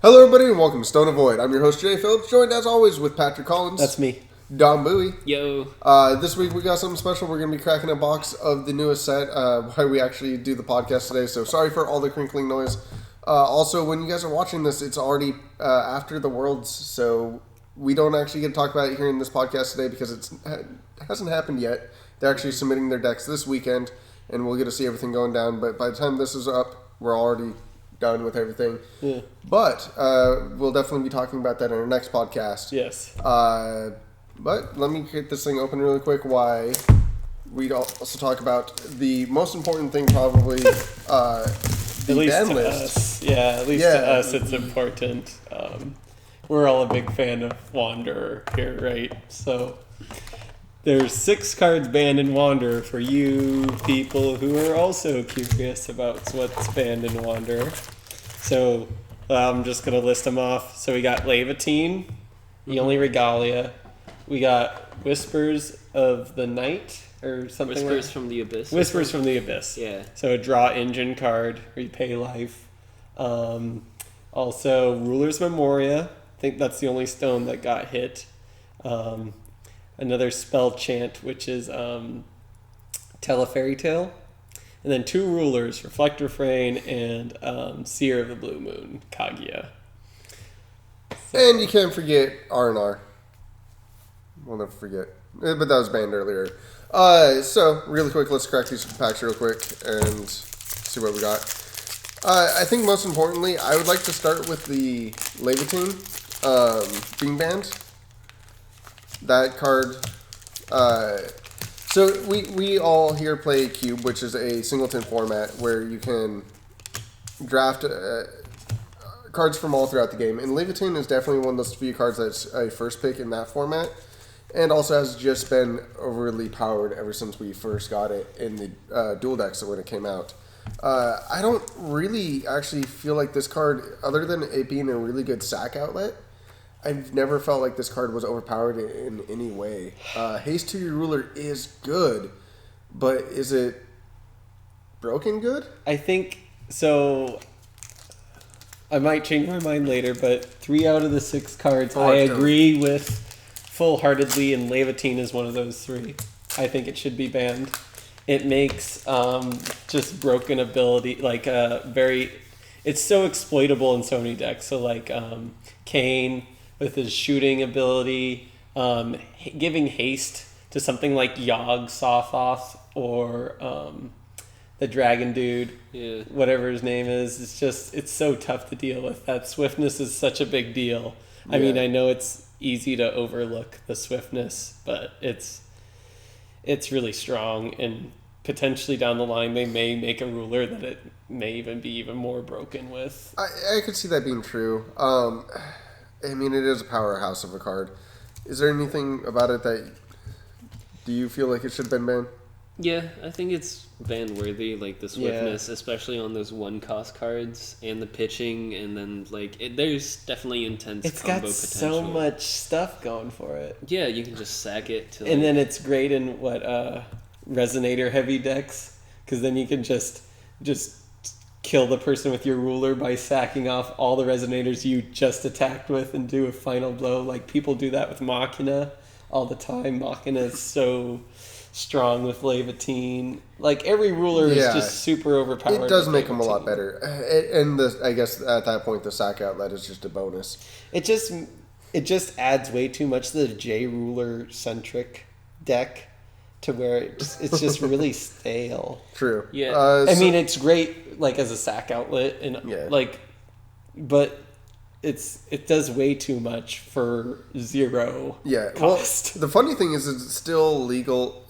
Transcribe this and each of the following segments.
Hello, everybody, and welcome to Stone Avoid. I'm your host, Jay Phillips, joined as always with Patrick Collins. That's me. Don Bowie. Yo. This week we got something special. We're going to be cracking a box of the newest set while we actually do the podcast today, so sorry for all the crinkling noise. Also, when you guys are watching this, it's already after the Worlds, so we don't actually get to talk about it here in this podcast today because it hasn't happened yet. They're actually submitting their decks this weekend, and we'll get to see everything going down, but by the time this is up, we're already done with everything. Yeah. But we'll definitely be talking about that in our next podcast. Yes. But let me get this thing open really quick. Why we'd also talk about the most important thing, probably the At least ban to list. us. Yeah, at least to us it's important. We're all a big fan of Wanderer here, right? So there's 6 cards banned in Wanderer for you people who are also curious about what's banned in Wanderer. So I'm just going to list them off. So we got Levitine, the only Regalia. We got Whispers of the Night, or something Whispers like from the Abyss. Whispers from the Abyss. Yeah. So a draw engine card, repay life. Also, Ruler's Memoria. I think that's the only stone that got hit. Another spell chant, which is Tell a Fairy Tale. And then 2 rulers, Reflect Refrain and Seer of the Blue Moon, Kaguya. And you can't forget R&R. We'll never forget. But that was banned earlier. So, really quick, let's crack these packs real quick and see what we got. I think most importantly, I would like to start with the Levitine being banned. That card. So we all here play Cube, which is a singleton format where you can draft cards from all throughout the game. And Levitine is definitely one of those few cards that's a first pick in that format. And also has just been overly powered ever since we first got it in the dual decks when it came out. I don't really actually feel like this card, other than it being a really good sack outlet, I've never felt like this card was overpowered in any way. Haste to your ruler is good, but is it broken good? I think so. I might change my mind later, but 3 out of the 6 cards I agree with full-heartedly, and Levitine is one of those 3. I think it should be banned. It makes just broken ability like very. It's so exploitable in so many decks. So like Kane with his shooting ability, giving haste to something like Yogg Sothoth or the dragon dude, whatever his name is. It's so tough to deal with. That swiftness is such a big deal. I mean, I know it's easy to overlook the swiftness, but it's really strong, and potentially down the line they may make a ruler that it may even be even more broken with. I could see that being true. I mean, it is a powerhouse of a card. Is there anything about it that do you feel like it should have been banned? Yeah, I think it's ban worthy, like the swiftness, especially on those 1-cost cards, and the pitching, and then there's definitely intense It's combo got potential. so much stuff going for it. Yeah, you can just sack it to. And then it's great in resonator heavy decks, because then you can just kill the person with your ruler by sacking off all the resonators you just attacked with and do a final blow. Like, people do that with Machina all the time. Machina is so strong with Levitine. Like, every ruler is just super overpowered. It does make them a lot better. And I guess at that point the sack outlet is just a bonus. It just adds way too much to the J ruler centric deck to where it's just really stale. True. Yeah. I mean, it's great like as a sack outlet and but it does way too much for 0 cost. Well, the funny thing is it's still legal.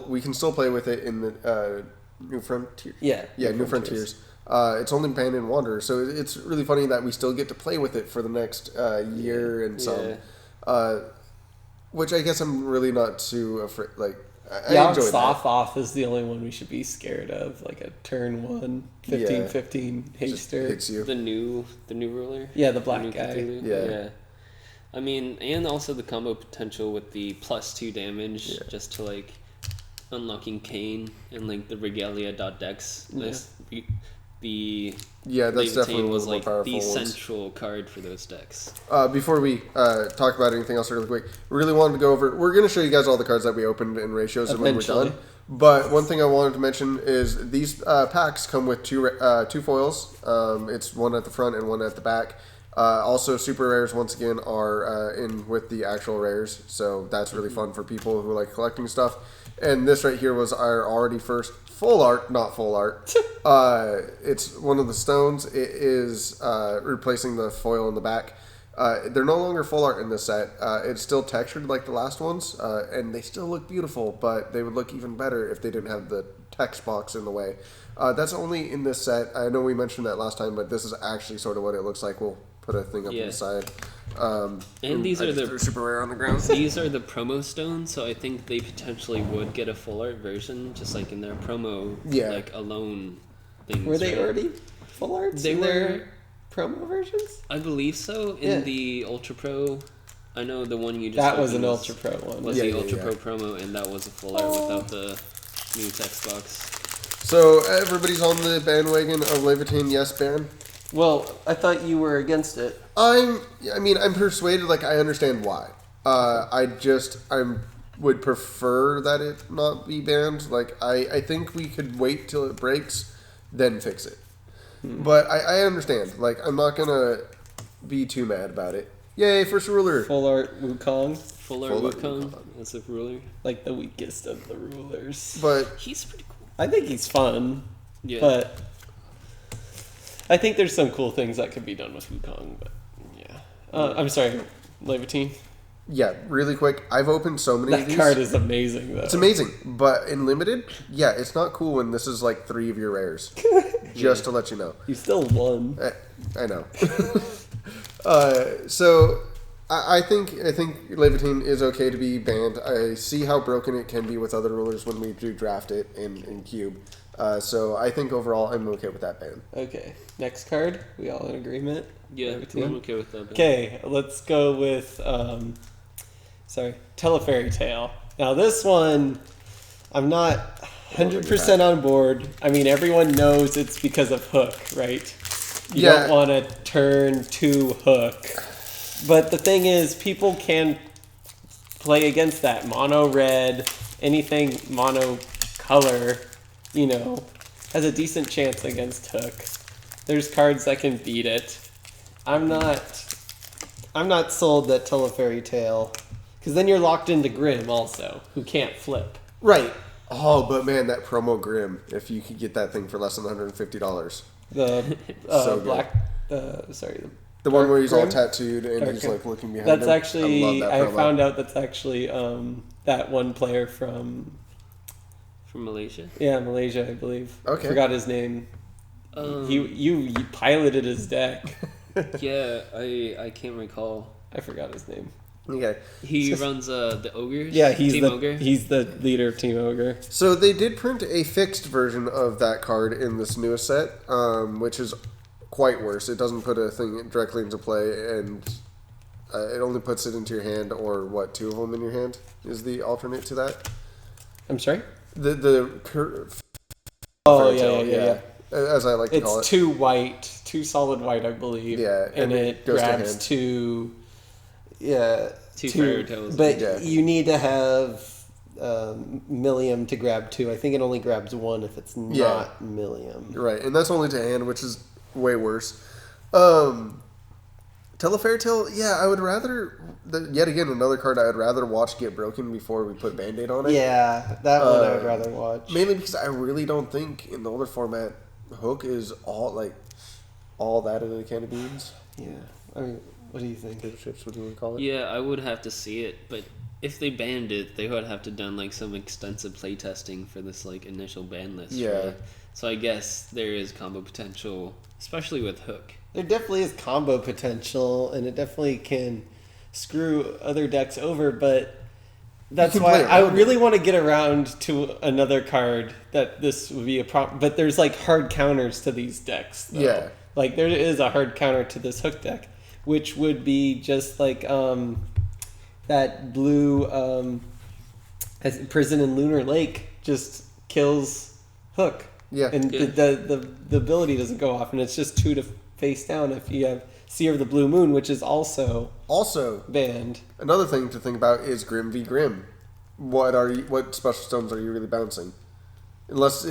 We can still play with it in the New Frontier. New Frontiers. It's only banned in Wanderer, so it's really funny that we still get to play with it for the next year and some. Which I guess I'm really not too afraid. Like, I enjoy that. Sothoth is the only one we should be scared of, like a turn 1 15/15 haster. Hits you. The new ruler. Yeah, the black guy. Cthulhu. Yeah. I mean, and also the combo potential with the +2 damage just to like unlocking Kane and like the Regalia.dex list. that's definitely one was of the more like powerful the ones. central card for those decks. Before we talk about anything else really quick, really wanted to go over. We're going to show you guys all the cards that we opened in ratios and when we're Eventually. done. But one thing I wanted to mention is these packs come with two foils. It's one at the front and one at the back. Also, super rares once again are in with the actual rares, so that's really fun for people who like collecting stuff. And this right here was our already first full art, not full art. It's one of the stones. It is replacing the foil in the back. They're no longer full art in this set. It's still textured like the last ones, and they still look beautiful, but they would look even better if they didn't have the text box in the way. That's only in this set. I know we mentioned that last time, but this is actually sort of what it looks like. We'll put a thing up on the side. And these are the super rare on the ground. These are the promo stones, so I think they potentially would get a full art version, just like in their promo, like alone things. Were they already full arts? They in were their promo versions. I believe so. In the Ultra Pro, I know the one you just that was opened an Ultra Pro one. Was the Ultra Pro promo, and that was a full art without the new text box. So everybody's on the bandwagon of Levitain Yes ban. Well, I thought you were against it. I'm persuaded. Like, I understand why. I would prefer that it not be banned. Like, I think we could wait till it breaks, then fix it. But I understand. Like, I'm not gonna be too mad about it. Yay, first ruler. Full art Wukong. Full art Wukong as a ruler. Like the weakest of the rulers. But he's pretty cool. I think he's fun. Yeah. But I think there's some cool things that could be done with Wukong. But yeah. I'm sorry, Levitain. yeah, really quick. I've opened so many of That these. card is amazing, though. It's amazing. But in limited, yeah, it's not cool when this is like 3 of your rares. Just to let you know. You still won. I know. So I think Levitain is okay to be banned. I see how broken it can be with other rulers when we do draft it in Cube. So I think overall I'm okay with that ban. Okay. Next card. We all in agreement? Yeah, Levitain? I'm okay with that ban. Okay, let's go with Telefairy Tale. Now this one, I'm not 100% on board. I mean, everyone knows it's because of Hook, right? You don't want to turn to Hook. But the thing is, people can play against that. Mono red, anything mono color, has a decent chance against Hook. There's cards that can beat it. I'm not sold that Telefairy Tale, because then you're locked into Grim also, who can't flip. Right. Oh, but man, that promo Grim, if you could get that thing for less than $150. The So black, the one where he's all tattooed and he's like looking behind That's him. actually, I I love that promo. found out that's actually that one player from Malaysia? Yeah, Malaysia, I believe. Okay. I forgot his name. You piloted his deck. Yeah, I can't recall. I forgot his name. Okay. He runs the Ogres? Yeah, Team Ogre? he's the leader of Team Ogre. So they did print a fixed version of that card in this newest set, which is quite worse. It doesn't put a thing directly into play, and it only puts it into your hand, or what, 2 of them in your hand is the alternate to that. I'm sorry? Oh, yeah. As I like to call it. It's 2 white, 2 solid white, I believe. Yeah, and it goes to grabs hand. 2. Two Fairy Tales. But you need to have Millium to grab 2. I think it only grabs 1 if it's not Millium. Right, and that's only to hand, which is way worse. Telefairy Tale, I would rather... yet again, another card I'd rather watch get broken before we put Band-Aid on it. Yeah, that one I would rather watch. Mainly because I really don't think in the older format, Hook is all that in a can of beans. Yeah, I mean, what do you think? Chips, what do you want to call it? Yeah, I would have to see it, but if they banned it, they would have to done like some extensive playtesting for this like initial ban list. Yeah. Right? So I guess there is combo potential, especially with Hook. There definitely is combo potential, and it definitely can screw other decks over, but that's why I really want to get around to another card that this would be a problem. But there's like hard counters to these decks, though. Yeah. Like there is a hard counter to this Hook deck, which would be just like that blue Prison in Lunar Lake just kills Hook. Yeah. And the ability doesn't go off, and it's just 2 to face down if you have Seer of the Blue Moon, which is also banned. Another thing to think about is Grim v Grim. What special stones are you really bouncing? Unless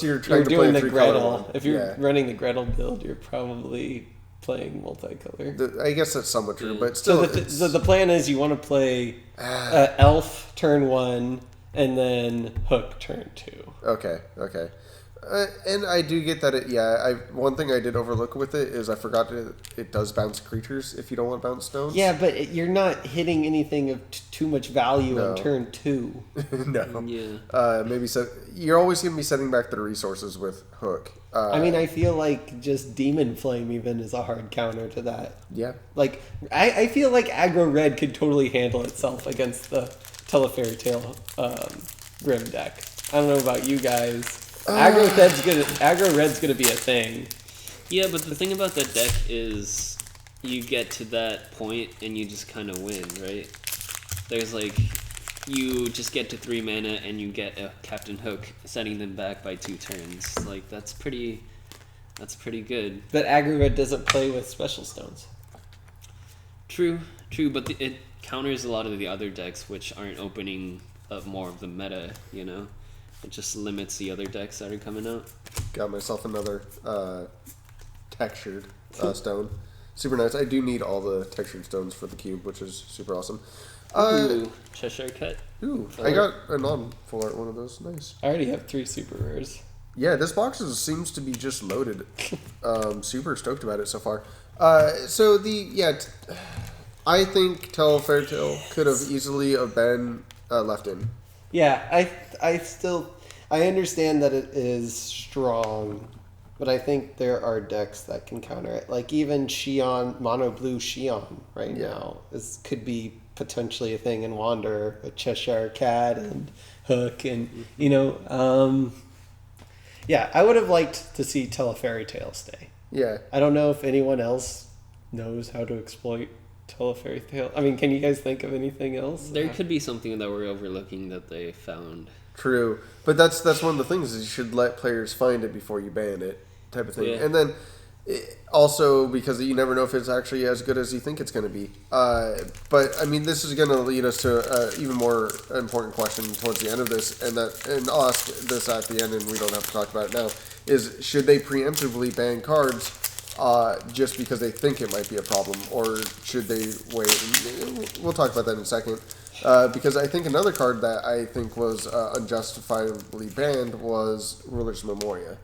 you're trying to play doing a the 3-color Gretel. one. If you're running the Gretel build, you're probably playing multicolor. I guess that's somewhat true, but still. So the plan is you want to play Elf turn 1 and then Hook turn 2. Okay. And I do get that one thing I did overlook with it is I forgot it does bounce creatures if you don't want to bounce stones. Yeah, but you're not hitting anything of too much value on turn 2. No. Yeah. Maybe you're always going to be setting back the resources with Hook. I mean, I feel like just Demon Flame even is a hard counter to that. Yeah. Like, I feel like Aggro Red could totally handle itself against the Telefairy Tail Grim deck. I don't know about you guys. Aggro Red's gonna be a thing. Yeah, but the thing about that deck is you get to that point and you just kind of win, right? There's like, you just get to 3 mana and you get a Captain Hook, setting them back by 2 turns. Like, that's pretty good. But Aggro Red doesn't play with special stones. True, but it counters a lot of the other decks which aren't opening up more of the meta, you know? It just limits the other decks that are coming out. Got myself another textured stone. Super nice. I do need all the textured stones for the cube, which is super awesome. Ooh, Cheshire Cut. Ooh, I got a non-full art one of those. Nice. I already have 3 super rares. Yeah, this box seems to be just loaded. Super stoked about it so far. I think Telefairy Tail could have easily have been left in. Yeah, I understand that it is strong, but I think there are decks that can counter it. Like even Xion, Mono Blue Xion now could be potentially a thing in Wander, a Cheshire Cat and Hook, and I would have liked to see Telefairy Tail stay. Yeah. I don't know if anyone else knows how to exploit Telefairy Tail. I mean, can you guys think of anything else? There could be something that we're overlooking that they found. True, but that's one of the things is you should let players find it before you ban it, type of thing. Yeah. And then also because you never know if it's actually as good as you think it's going to be. But I mean, this is going to lead us to even more important question towards the end of this, and I'll ask this at the end, and we don't have to talk about it now. Is should they preemptively ban cards just because they think it might be a problem, or should they wait? We'll talk about that in a second. Because I think another card that I think was unjustifiably banned was Ruler's Memoria.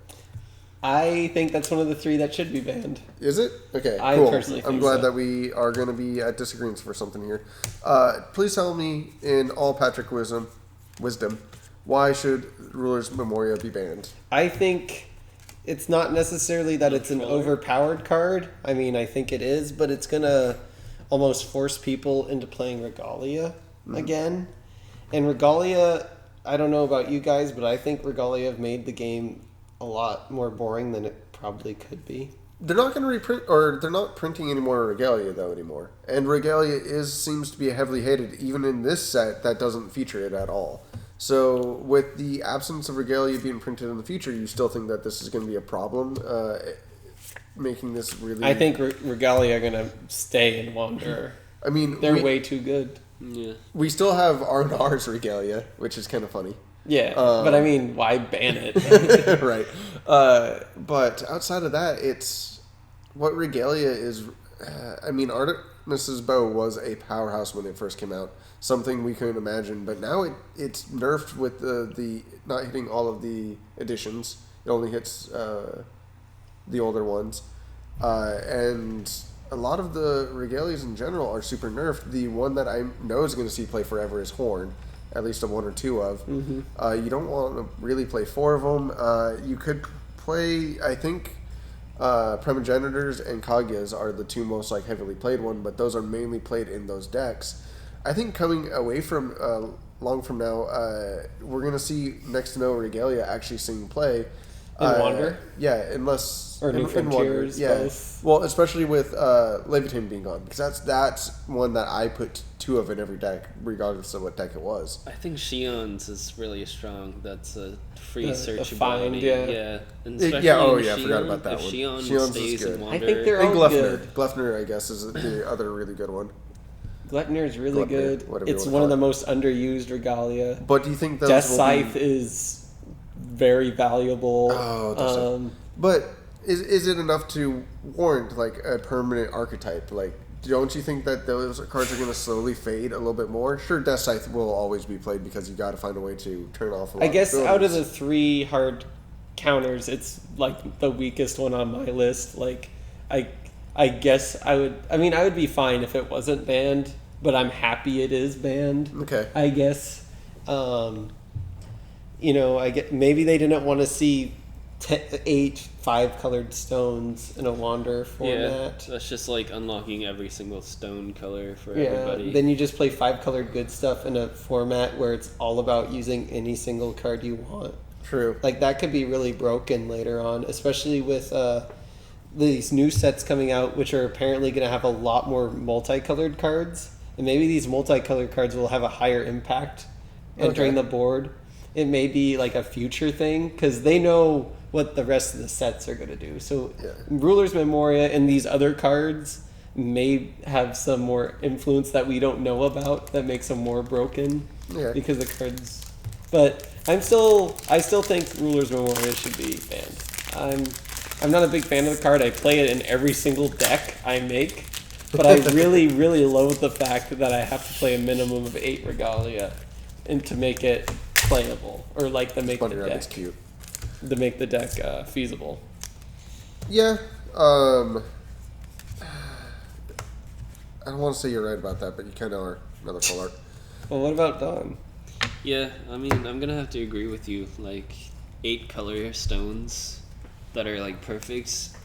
I think that's one of the 3 that should be banned. Is it? Okay, I cool. personally think I'm glad so. that we are going to be at disagreements for something here. Please tell me, in all Patrick wisdom, why should Ruler's Memoria be banned? I think it's not necessarily that it's an overpowered card. I mean, I think it is, but it's going to almost force people into playing Regalia again. And Regalia, I don't know about you guys, but I think Regalia have made the game a lot more boring than it probably could be. They're not going to reprint, or they're not printing any more Regalia though anymore. And Regalia seems to be heavily hated. Even in this set, that doesn't feature it at all. So with the absence of Regalia being printed in the future, you still think that this is going to be a problem, making this really... I think Regalia are going to stay and wander. I mean... They're way too good. Yeah. We still have R&R's Regalia, which is kind of funny. Yeah, but I mean, why ban it? Right. But outside of that, it's... What Regalia is... I mean, Artemis's Bow was a powerhouse when it first came out. Something we couldn't imagine, but now it's nerfed with the not hitting all of the editions. It only hits the older ones, and a lot of the Regalias in general are super nerfed. The one that I know is going to see play forever is Horn, at least 1 or 2 of. Mm-hmm. You don't want to really play 4 of them. You could play, I think, Primogenitors and Kaguya's are the 2 most heavily played one, but those are mainly played in those decks. I think coming away from long from now, we're going to see next to no Regalia actually seeing play. Wander? Yeah, unless Or New in Wander, Frontiers, yeah. both. Well, especially with Leviathan being gone, because that's one that I put 2 of in every deck, regardless of what deck it was. I think Shion's is really strong. That's a free A searchability. find, yeah. And Yeah, especially I Shion, forgot about that if one. Shion Shion's is stays good. in I Wander, think they're And all Glufner. good. Glufner, I guess, is the other really good one. Gluttner is really Gluttner, good. whatever you It's wanna one of call the it. most underused regalia. But do you think those Death will Scythe be... is very valuable. Oh, Death Scythe. But is it enough to warrant like a permanent archetype? Like, don't you think that those cards are going to slowly fade a little bit more? Sure, Death Scythe will always be played because you got to find a way to turn off a lot I guess of out of abilities. the 3 hard counters, it's like the weakest one on my list. Like, I guess I would be fine if it wasn't banned, but I'm happy it is banned. Okay. I guess. I get maybe they didn't want to see 8 5-colored stones in a Wander format. that's just like unlocking every single stone color for everybody. Then you just play 5-colored good stuff in a format where it's all about using any single card you want. True. Like that could be really broken later on, especially with these new sets coming out, which are apparently going to have a lot more multicolored cards, and maybe these multicolored cards will have a higher impact entering the board. It may be like a future thing because they know what the rest of the sets are going to do. So Ruler's Memoria and these other cards may have some more influence that we don't know about that makes them more broken because the cards. But I still think Ruler's Memoria should be banned. I'm not a big fan of the card. I play it in every single deck I make, but I really, really loathe the fact that I have to play a minimum of 8 regalia and to make it playable, or like to make Bunny the Rabbit's deck cute. to make the deck feasible. Yeah. I don't want to say you're right about that, but you kind of are. Another full art. Well, what about Don? Yeah, I mean, I'm gonna have to agree with you. Like 8 color stones that are like perfects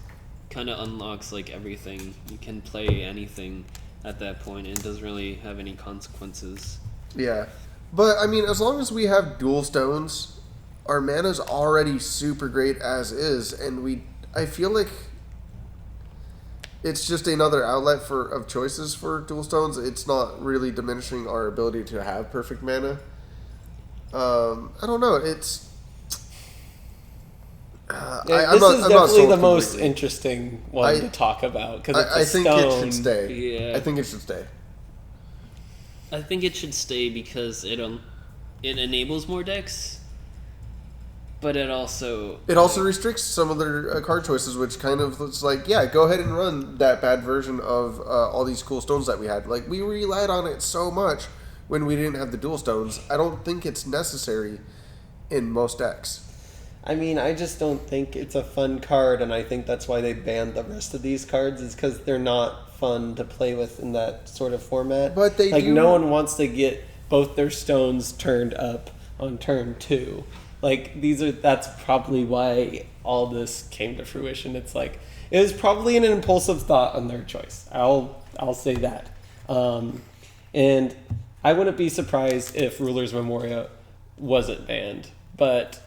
kind of unlocks like everything. You can play anything at that point, and it doesn't really have any consequences. Yeah. But, I mean, as long as we have dual stones, our mana's already super great as is, and I feel like it's just another outlet of choices for dual stones. It's not really diminishing our ability to have perfect mana. I don't know. It's... This is definitely the most interesting one to talk about because it's I think stone. it should stay. Yeah. I think it should stay. I think it should stay because it enables more decks, but it also restricts some of their card choices, which kind of looks like, yeah, go ahead and run that bad version of all these cool stones that we had. Like, we relied on it so much when we didn't have the dual stones. I don't think it's necessary in most decks. I mean, I just don't think it's a fun card, and I think that's why they banned the rest of these cards, is because they're not fun to play with in that sort of format. But they do... no one wants to get both their stones turned up on turn 2. Like, that's probably why all this came to fruition. It's like, it was probably an impulsive thought on their choice. I'll say that. And I wouldn't be surprised if Ruler's Memoria wasn't banned, but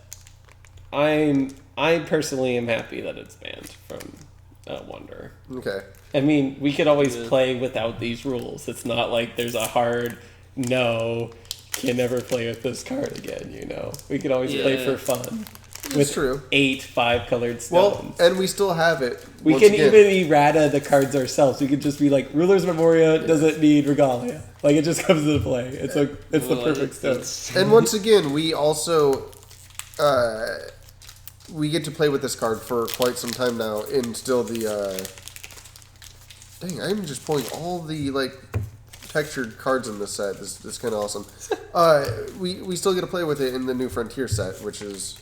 I personally am happy that it's banned from Wonder. Okay. I mean, we could always play without these rules. It's not like there's a hard no, can never play with this card again, you know. We could always play for fun. That's true. 8 5-colored stones. Well, and we still have it. We can even errata the cards ourselves. We could just be like, Ruler's Memoria doesn't need regalia. Like, it just comes into play. It's like the perfect stone. And once again, we also we get to play with this card for quite some time now, and still the dang, I'm just pulling all the like textured cards in this set. This is kind of awesome. We still get to play with it in the New Frontier set, which is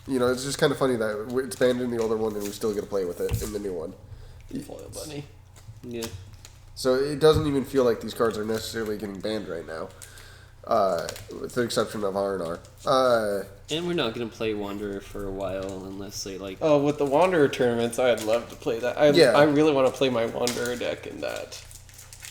it's just kind of funny that it's banned in the older one, and we still get to play with it in the new one. Foil bunny. Yeah. So it doesn't even feel like these cards are necessarily getting banned right now, with the exception of R&R. And we're not going to play Wanderer for a while unless they like... Oh, with the Wanderer tournaments, I'd love to play that. I really want to play my Wanderer deck in that.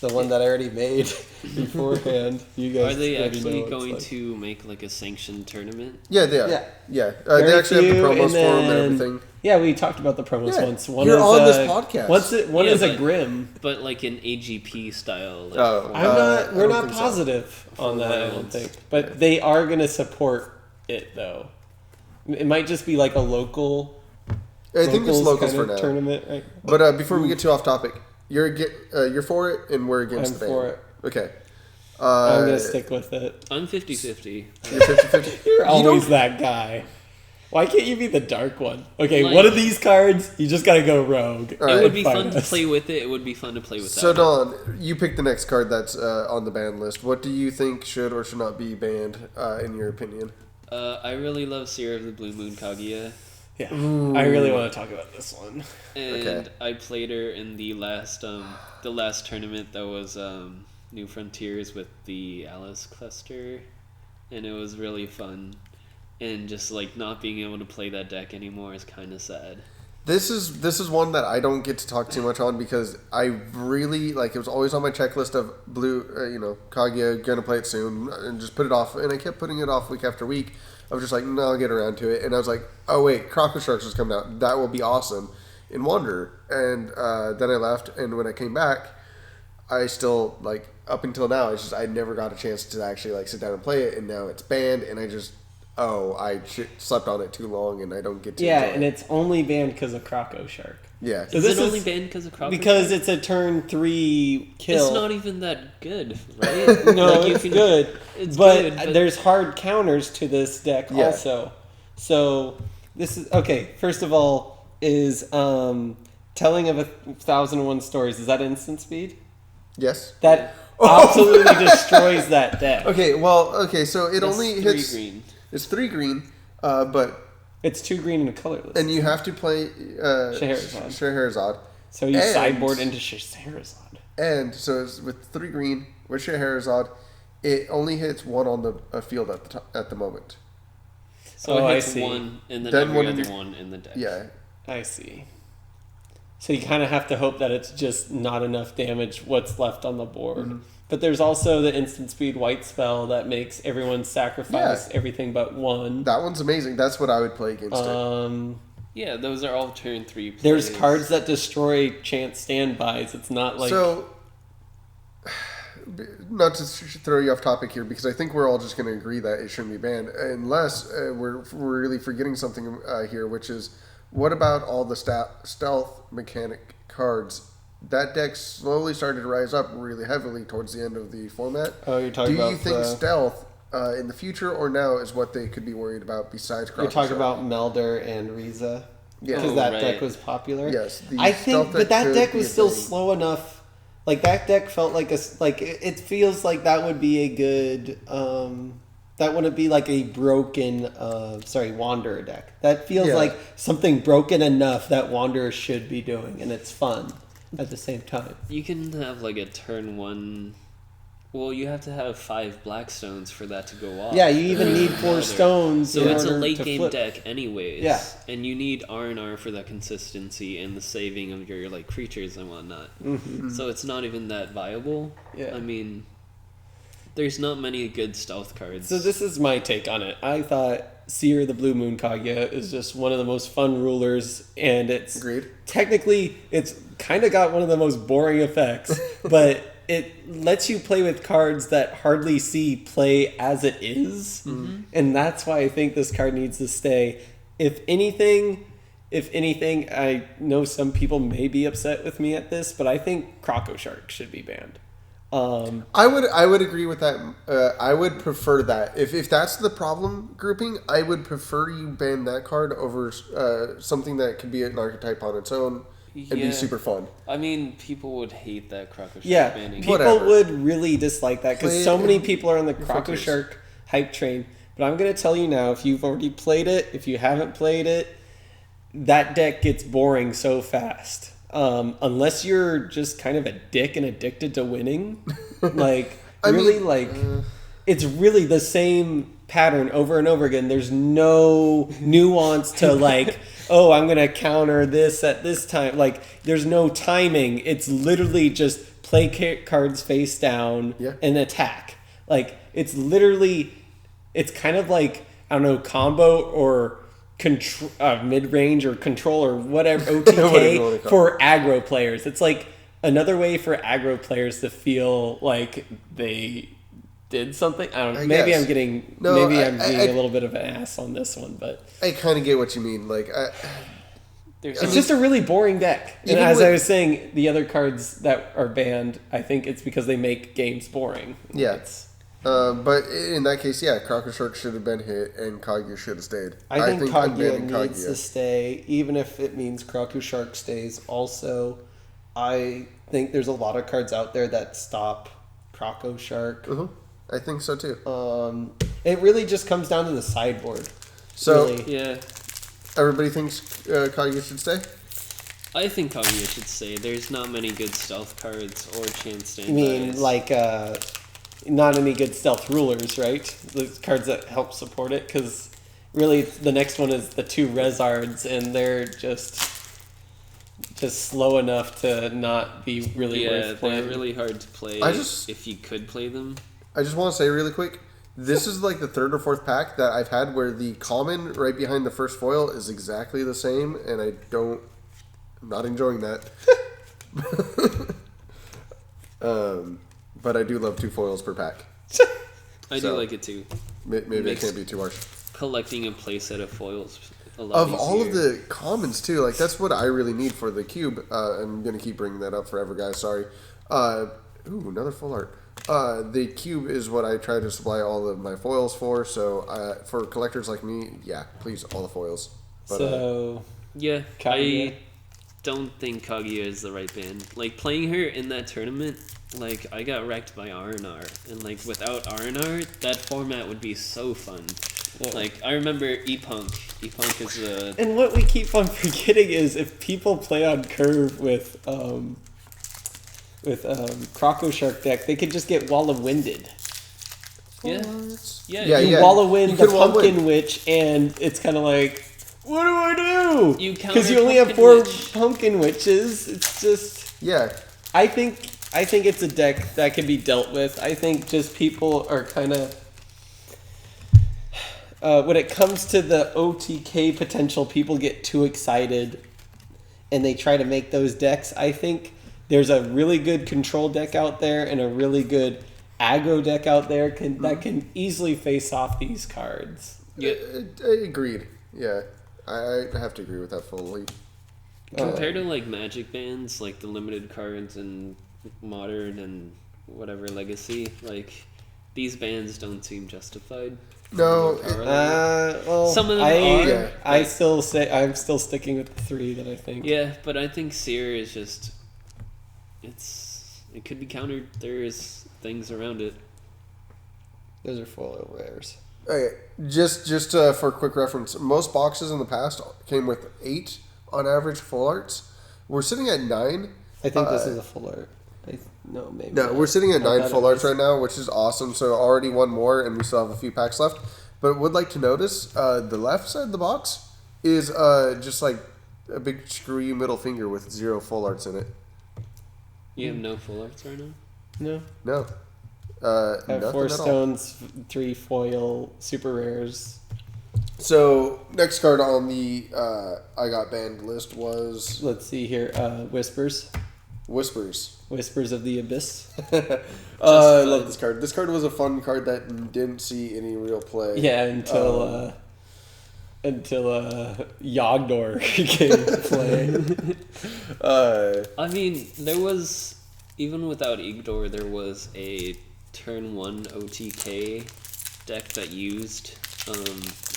the one that I already made beforehand. You guys Are they already actually know what it's going like. to make like a sanctioned tournament? Yeah, they are. Yeah. Yeah. Very They actually have the few, promos and for them and then- everything. Yeah, we talked about the promos Yeah. once. One You're is on this a- podcast. One Yeah, is a but- Grim. But like an AGP style. Like, Oh, format. I'm not. I We're don't not think so. positive on that. I don't Worlds. think, but they are going to support it though. It might just be like a local. I think it's locals kind for of now. tournament, right? But before we get too off topic, you're for it and we're against I'm the ban. for it. Okay. I'm gonna stick with it. I'm 50-50. You're 50-50. You're You always don't- that guy. Why can't you be the dark one? Okay, Like- one of these cards, you just gotta go rogue. All It right. would be Fight fun to us. play with it. It would be fun to play with So that. Don, you pick the next card that's on the ban list. What do you think should or should not be banned, in your opinion? I really love Seer of the Blue Moon Kaguya. Yeah, I really want to talk about this one. And Okay. I played her in the last tournament that was New Frontiers with the Lapis Cluster, and it was really fun. And just like not being able to play that deck anymore is kind of sad. This is one that I don't get to talk too much on because I really like. It was always on my checklist of blue, Kaguya, gonna play it soon, and just put it off. And I kept putting it off week after week. I was just like, no, I'll get around to it. And I was like, oh wait, Croco Sharks is coming out. That will be awesome in Wanderer. And then I left, and when I came back, I still like up until now, I never got a chance to actually like sit down and play it. And now it's banned, and I slept on it too long, and I don't get to. Yeah, enjoy and it. it's only banned because of Croco Shark. Yeah. Is this it only is- banned because of Croco? Because it's a turn 3 kill. It's not even that good, right? No, Like, you it's can- good. It's but, good, but there's hard counters to this deck Yeah. also. So this is okay. First of all, is telling of 1,001 stories. Is that instant speed? Yes. That absolutely destroys that deck. Okay. Well. Okay. So it that's only 3 hits. green. It's 3 green, but It's 2 green and colorless. and you have to play Scheherazade. Scheherazade. So you And- sideboard into Scheherazade. And so it's with 3 green with Scheherazade, it only hits 1 on the field at the moment. So Oh, it I hits see. 1, and then Then every when- other one in the deck. Yeah. I see. So you kind of have to hope that it's just not enough damage what's left on the board. Mm-hmm. But there's also the instant speed white spell that makes everyone sacrifice everything but one. That one's amazing. That's what I would play against it. Yeah, those are all turn 3 plays. There's cards that destroy chance standbys. It's not like So, not to throw you off topic here, because I think we're all just going to agree that it shouldn't be banned, unless we're really forgetting something here, which is, what about all the stealth mechanic cards? That deck slowly started to rise up really heavily towards the end of the format. Oh, you're talking Do about you think the- stealth in the future or now is what they could be worried about besides you're Croco talking Shark? about Melder and Riza. Yeah. Because Oh, that right. deck was popular. Yes, the I stealth think, but that could deck be was a still thing. slow enough. Like that deck felt like it feels like that would be a good. That wouldn't be like a broken, Wanderer deck. That feels Yeah. like something broken enough that Wanderer should be doing, and it's fun at the same time. You can have like a turn 1. Well, you have to have 5 Blackstones for that to go off. Yeah, you even need 4 Melder. stones. So in it's a order late to game flip. deck anyways. Yeah. And you need R&R for that consistency and the saving of your like creatures and whatnot. Mhm. So it's not even that viable. Yeah. I mean, there's not many good stealth cards. So this is my take on it. I thought Seer the Blue Moon Kaguya is just one of the most fun rulers, and it's Agreed. technically it's kind of got one of the most boring effects, but it lets you play with cards that hardly see play as it is. And that's why I think this card needs to stay. If anything, I know some people may be upset with me at this, but I think Croco Shark should be banned. I would agree with that. I would prefer that. If that's the problem grouping, I would prefer you ban that card over something that could be an archetype on its own and Yeah. be super fun. I mean, people would hate that Croco Shark Yeah, banning. people Whatever. would really dislike that Play because it so many in people are on the Croco focus. Shark hype train. But I'm going to tell you now, if you've already played it, if you haven't played it, that deck gets boring so fast. Unless you're just kind of a dick and addicted to winning. Like, I really, mean, it's really the same pattern over and over again. There's no nuance to like, oh, I'm going to counter this at this time. Like, there's no timing. It's literally just just play cards face down Yeah. and attack. Like, it's literally, it's kind of like, I don't know, combo or mid-range or control or whatever, OTK for aggro players. It's like another way for aggro players to feel like they did something. I don't know. Maybe guess. I'm getting, No, maybe I'm being a little bit of an ass on this one, but I kind of get what you mean. Like, it's just a really boring deck. And Even as with- I was saying, the other cards that are banned, I think it's because they make games boring. Yeah. It's, but in that case, yeah, Crocker Shark should have been hit, and Kaguya should have stayed. I think Kaguya unbanning needs to stay, even if it means Kraku Shark stays. Also, I think there's a lot of cards out there that stop Kraku Shark. I think so too. It really just comes down to the sideboard. So really. Yeah. everybody thinks Kaguya should stay. I think Kaguya should stay. There's not many good stealth cards or chance standbys. I mean, like, not any good stealth rulers, right? The cards that help support it, because really the next one is the 2 Rezards, and they're just slow enough to not be really worth playing. they're really hard to play if you could play them. I just want to say really quick, this is like the 3rd or 4th pack that I've had where the common right behind the first foil is exactly the same, and I'm not enjoying that. But I do love 2 foils per pack. I do like it too. Maybe I can't be too harsh. Collecting a playset of foils a lot Of easier. all of the commons too, like that's what I really need for the cube. I'm gonna keep bringing that up forever, guys. Sorry. Ooh, another full art. The cube is what I try to supply all of my foils for. So for collectors like me, yeah, please all the foils. But, So yeah, Kaguya. I don't think Kaguya is the right ban. Like playing her in that tournament, like I got wrecked by R&R, and like without R&R, that format would be so fun. Yeah. Like I remember E-Punk. E-Punk is a And what we keep on forgetting is if people play on curve with Croco Shark deck, they could just get Wall of Winded. yeah. Yeah, You yeah. Wall of Wind You the could Wall of Pumpkin Wind. Witch, and it's kind of like, what do I do? You Because you counter only have Pumpkin 4 Witch. Pumpkin Witches. It's just, Yeah. I think it's a deck that can be dealt with. I think just people are kind of. When it comes to the OTK potential, people get too excited and they try to make those decks. I think there's a really good control deck out there and a really good aggro deck out there that can easily face off these cards. Yeah. Agreed. Yeah, I have to agree with that fully. Compared to like Magic bans, like the limited cards and Modern and whatever Legacy, like these bans don't seem justified. No, Well, Some of them are. I still say I'm still sticking with the 3 that I think. Yeah, but I think Seer is just it could be countered. There's things around it. Those are foil rares. Okay, just for quick reference, most boxes in the past came with 8 on average full arts. We're sitting at 9. I think this is a full art. No, maybe. No, not. we're sitting at I 9 thought full it arts was- right now, which is awesome. So already one more, and we still have a few packs left. But would like to notice the left side of the box is just like a big screw you middle finger with 0 full arts in it. You have no full arts right now? No. No. I have Nothing 4 at all. stones, 3 foil, super rares. So next card on the I got banned list was Let's see here. Whispers. Whispers. Whispers of the Abyss. I love this card. This card was a fun card that didn't see any real play. Yeah, until Yogdor came to play. I mean, there was, even without Igdor, there was a turn 1 OTK deck that used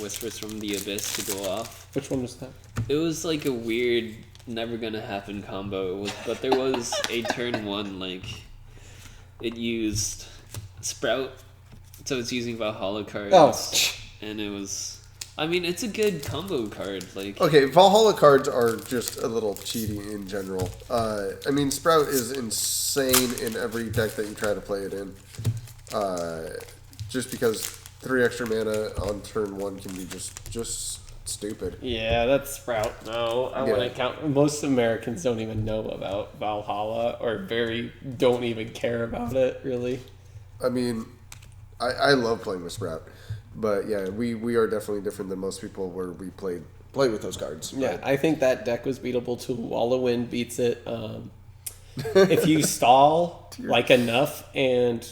Whispers from the Abyss to go off. Which one was that? It was like a weird, never gonna happen combo. But there was a turn 1, like, it used Sprout, so it's using Valhalla cards. Oh. And it was, I mean, it's a good combo card. Like, Okay, Valhalla cards are just a little cheaty in general. I mean, Sprout is insane in every deck that you try to play it in. Just because 3 extra mana on turn 1 can be just stupid. Yeah, that's Sprout. No, I want to count. Most Americans don't even know about Valhalla, or don't even care about it, really. I mean, I love playing with Sprout, but yeah, we are definitely different than most people where we play with those cards. Yeah, I think that deck was beatable too. Wall of Wind beats it. If you stall enough, and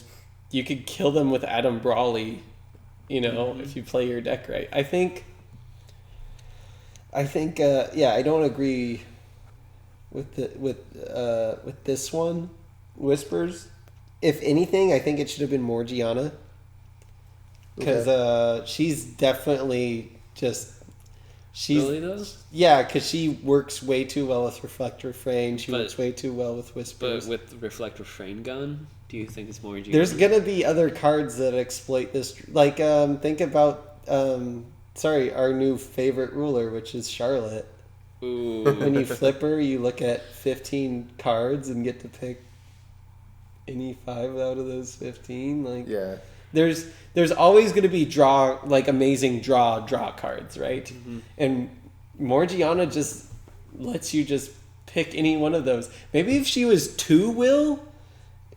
you could kill them with Adam Brawley, if you play your deck right. I think I don't agree with this one, Whispers. If anything, I think it should have been more Gianna, because she's definitely really though? Yeah, because she works way too well with Reflect Refrain. She works way too well with Whispers. But with Reflect Refrain gone, do you think it's more Gianna? There's gonna be other cards that exploit this. Like, think about our new favorite ruler, which is Charlotte. Ooh. When you flip her, you look at 15 cards and get to pick any 5 out of those 15. Like, Yeah. There's always going to be amazing draw cards, right? Mm-hmm. And Morgiana just lets you just pick any one of those. Maybe if she was 2 will,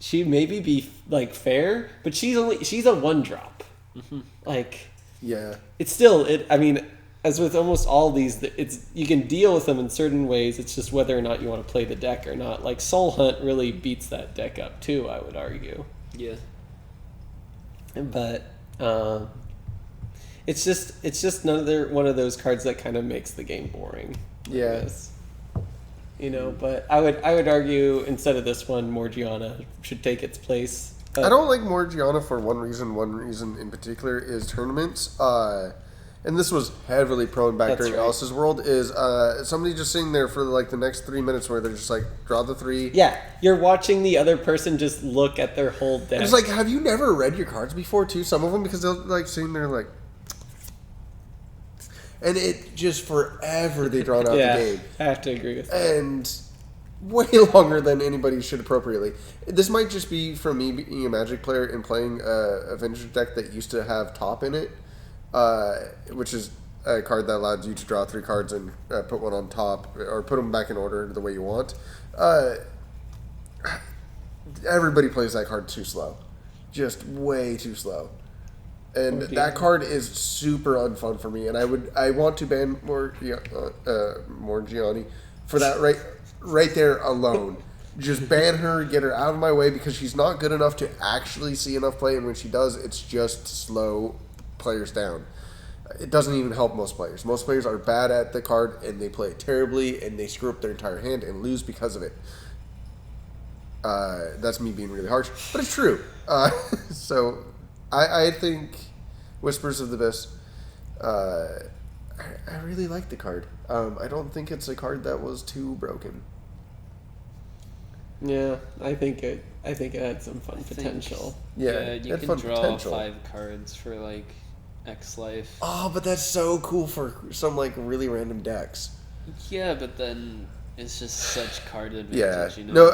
she'd maybe be fair, but she's a 1-drop. Mm-hmm. Yeah. It's still I mean, as with almost all these, you can deal with them in certain ways. It's just whether or not you want to play the deck or not. Like Soul Hunt really beats that deck up too, I would argue. Yeah. But it's just another one of those cards that kind of makes the game boring. Yeah. I guess. But I would argue instead of this one, Morgiana should take its place. I don't like Morgiana for one reason. One reason in particular is tournaments. And this was heavily prone back during Alice's World. Is somebody just sitting there for the next 3 minutes where they're just draw the 3. Yeah, you're watching the other person just look at their whole deck. It's have you never read your cards before too? Some of them, because they'll sitting there and it just forever they drawn out the game. I have to agree with that. And way longer than anybody should appropriately. This might just be from me being a Magic player and playing a vintage deck that used to have top in it, which is a card that allowed you to draw 3 cards and put one on top, or put them back in order the way you want. Everybody plays that card too slow. Just way too slow. And that card is super unfun for me, and I want to ban Morgiani for that right there alone. Just ban her, get her out of my way, because she's not good enough to actually see enough play, and when she does, it's just slow players down. It doesn't even help most players. Most players are bad at the card, and they play it terribly, and they screw up their entire hand and lose because of it. That's me being really harsh, but it's true. So I think Whispers of the Abyss, I really like the card. I don't think it's a card that was too broken. Yeah, I think it had some fun potential. Yeah, you can draw 5 cards for X Life. Oh, but that's so cool for some really random decks. Yeah, but then it's just such card Yeah, advantage. no,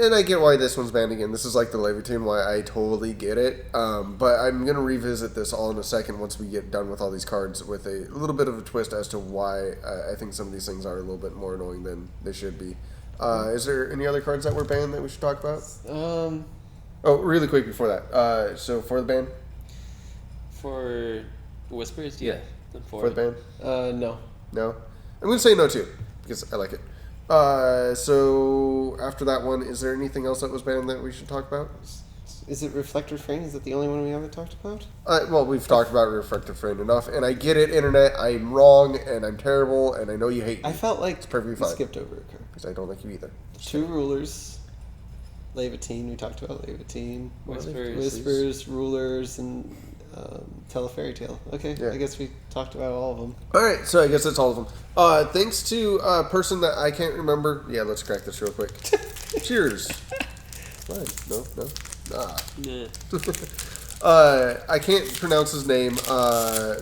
and I get why this one's banned again. This is the Leviathan, why I totally get it. But I'm gonna revisit this all in a second once we get done with all these cards, with a little bit of a twist as to why I think some of these things are a little bit more annoying than they should be. Is there any other cards that were banned that we should talk about? Oh, really quick before that. So for the ban? For Whispers? Yeah. For the ban? No. No? I'm going to say no too, because I like it. So after that one, is there anything else that was banned that we should talk about? Is it Reflect Refrain? Is that the only one we haven't talked about? Well, we've talked about Reflect Refrain enough, and I get it, Internet. I'm wrong, and I'm terrible, and I know you hate me. I felt like it's perfectly fine. Skipped over a card. Because I don't like you either. 2 rulers. Leviatine, we talked about Leviatine. Whispers, rulers, and Tell a Fairy Tale. Okay, yeah. I guess we talked about all of them. Alright, so I guess that's all of them. Thanks to a person that I can't remember. Yeah, let's crack this real quick. Cheers. Fine. No. Ah. Nah. I can't pronounce his name,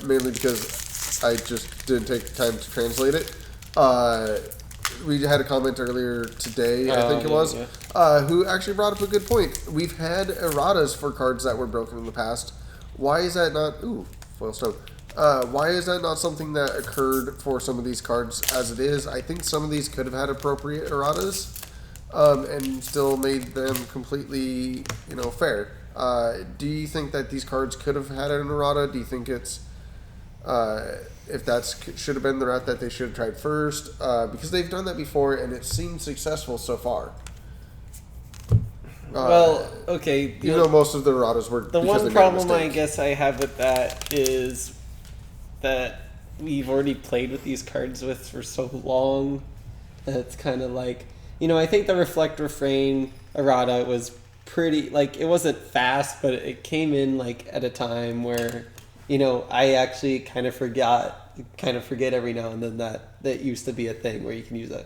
mainly because I just didn't take the time to translate it. We had a comment earlier today, I think it was, who actually brought up a good point. We've had erratas for cards that were broken in the past. Why is that not... Ooh, foil stone. Why is that not something that occurred for some of these cards as it is? I think some of these could have had appropriate erratas, and still made them completely, fair. Do you think that these cards could have had an errata? Do you think it's if that should have been the route that they should have tried first? Because they've done that before, and it seemed successful so far. Well, okay. You know, most of the erratas were the because one they made a problem I mistake. guess I have with that is that we've already played with these cards for so long that it's kind of like, I think the Reflect Refrain errata was pretty, like, it wasn't fast, but it came in like at a time where, I actually kind of forget every now and then that used to be a thing where you can use a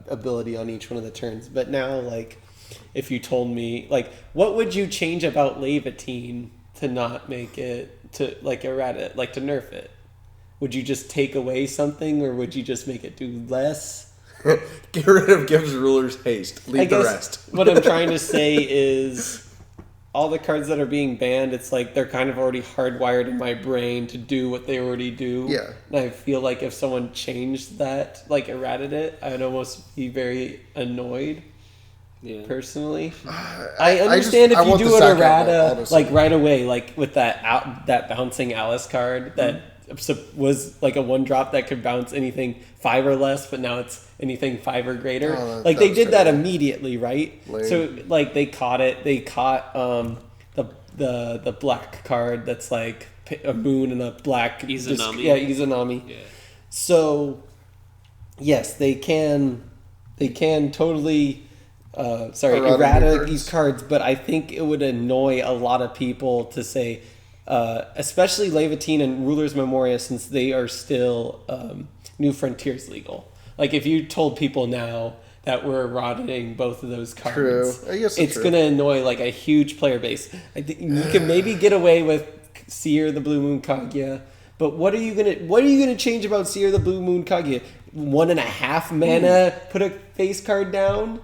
ability on each one of the turns. But now, like, if you told me, like, what would you change about Leviatine to not make it to, like, errata, like, to nerf it? Would you just take away something, or would you just make it do less? Get rid of gives rulers haste. Leave the rest. What I'm trying to say is all the cards that are being banned, it's like they're kind of already hardwired in my brain to do what they already do. Yeah. And I feel like if someone changed that, like errated it, I'd almost be very annoyed. Yeah. Personally, I understand if you do an errata like right away, like with that bouncing Alice card that was like a 1-drop that could bounce anything 5 or less, but now it's anything 5 or greater. Like they did that immediately, right? Lame. So like they caught it. They caught the black card that's like a moon and a black Izanami. Izanami. Yeah. So yes, they can totally. Errata these cards, but I think it would annoy a lot of people to say, especially Leviatine and Ruler's Memoria, since they are still New Frontiers legal. Like, if you told people now that we're erratating both of those cards, I guess it's going to annoy like a huge player base. I think you can maybe get away with Seer the Blue Moon Kaguya, but what are you gonna change about Seer the Blue Moon Kaguya? 1.5 mana, put a face card down.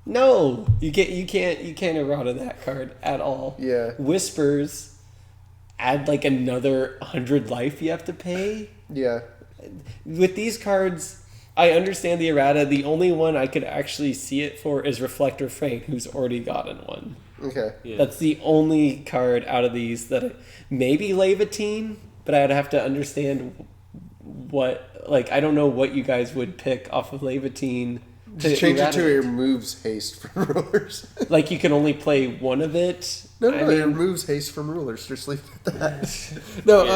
No, you can't errata that card at all. Yeah. Whispers, add like another 100 life you have to pay. Yeah. With these cards, I understand the errata. The only one I could actually see it for is Reflect Refrain, who's already gotten one. Okay. Yeah. That's the only card out of these that maybe Leviatine, but I'd have to understand what, like, I don't know what you guys would pick off of Leviatine. Just change it to it removes haste from rulers. Like you can only play one of it? No, it removes haste from rulers. Just leave it at that. No,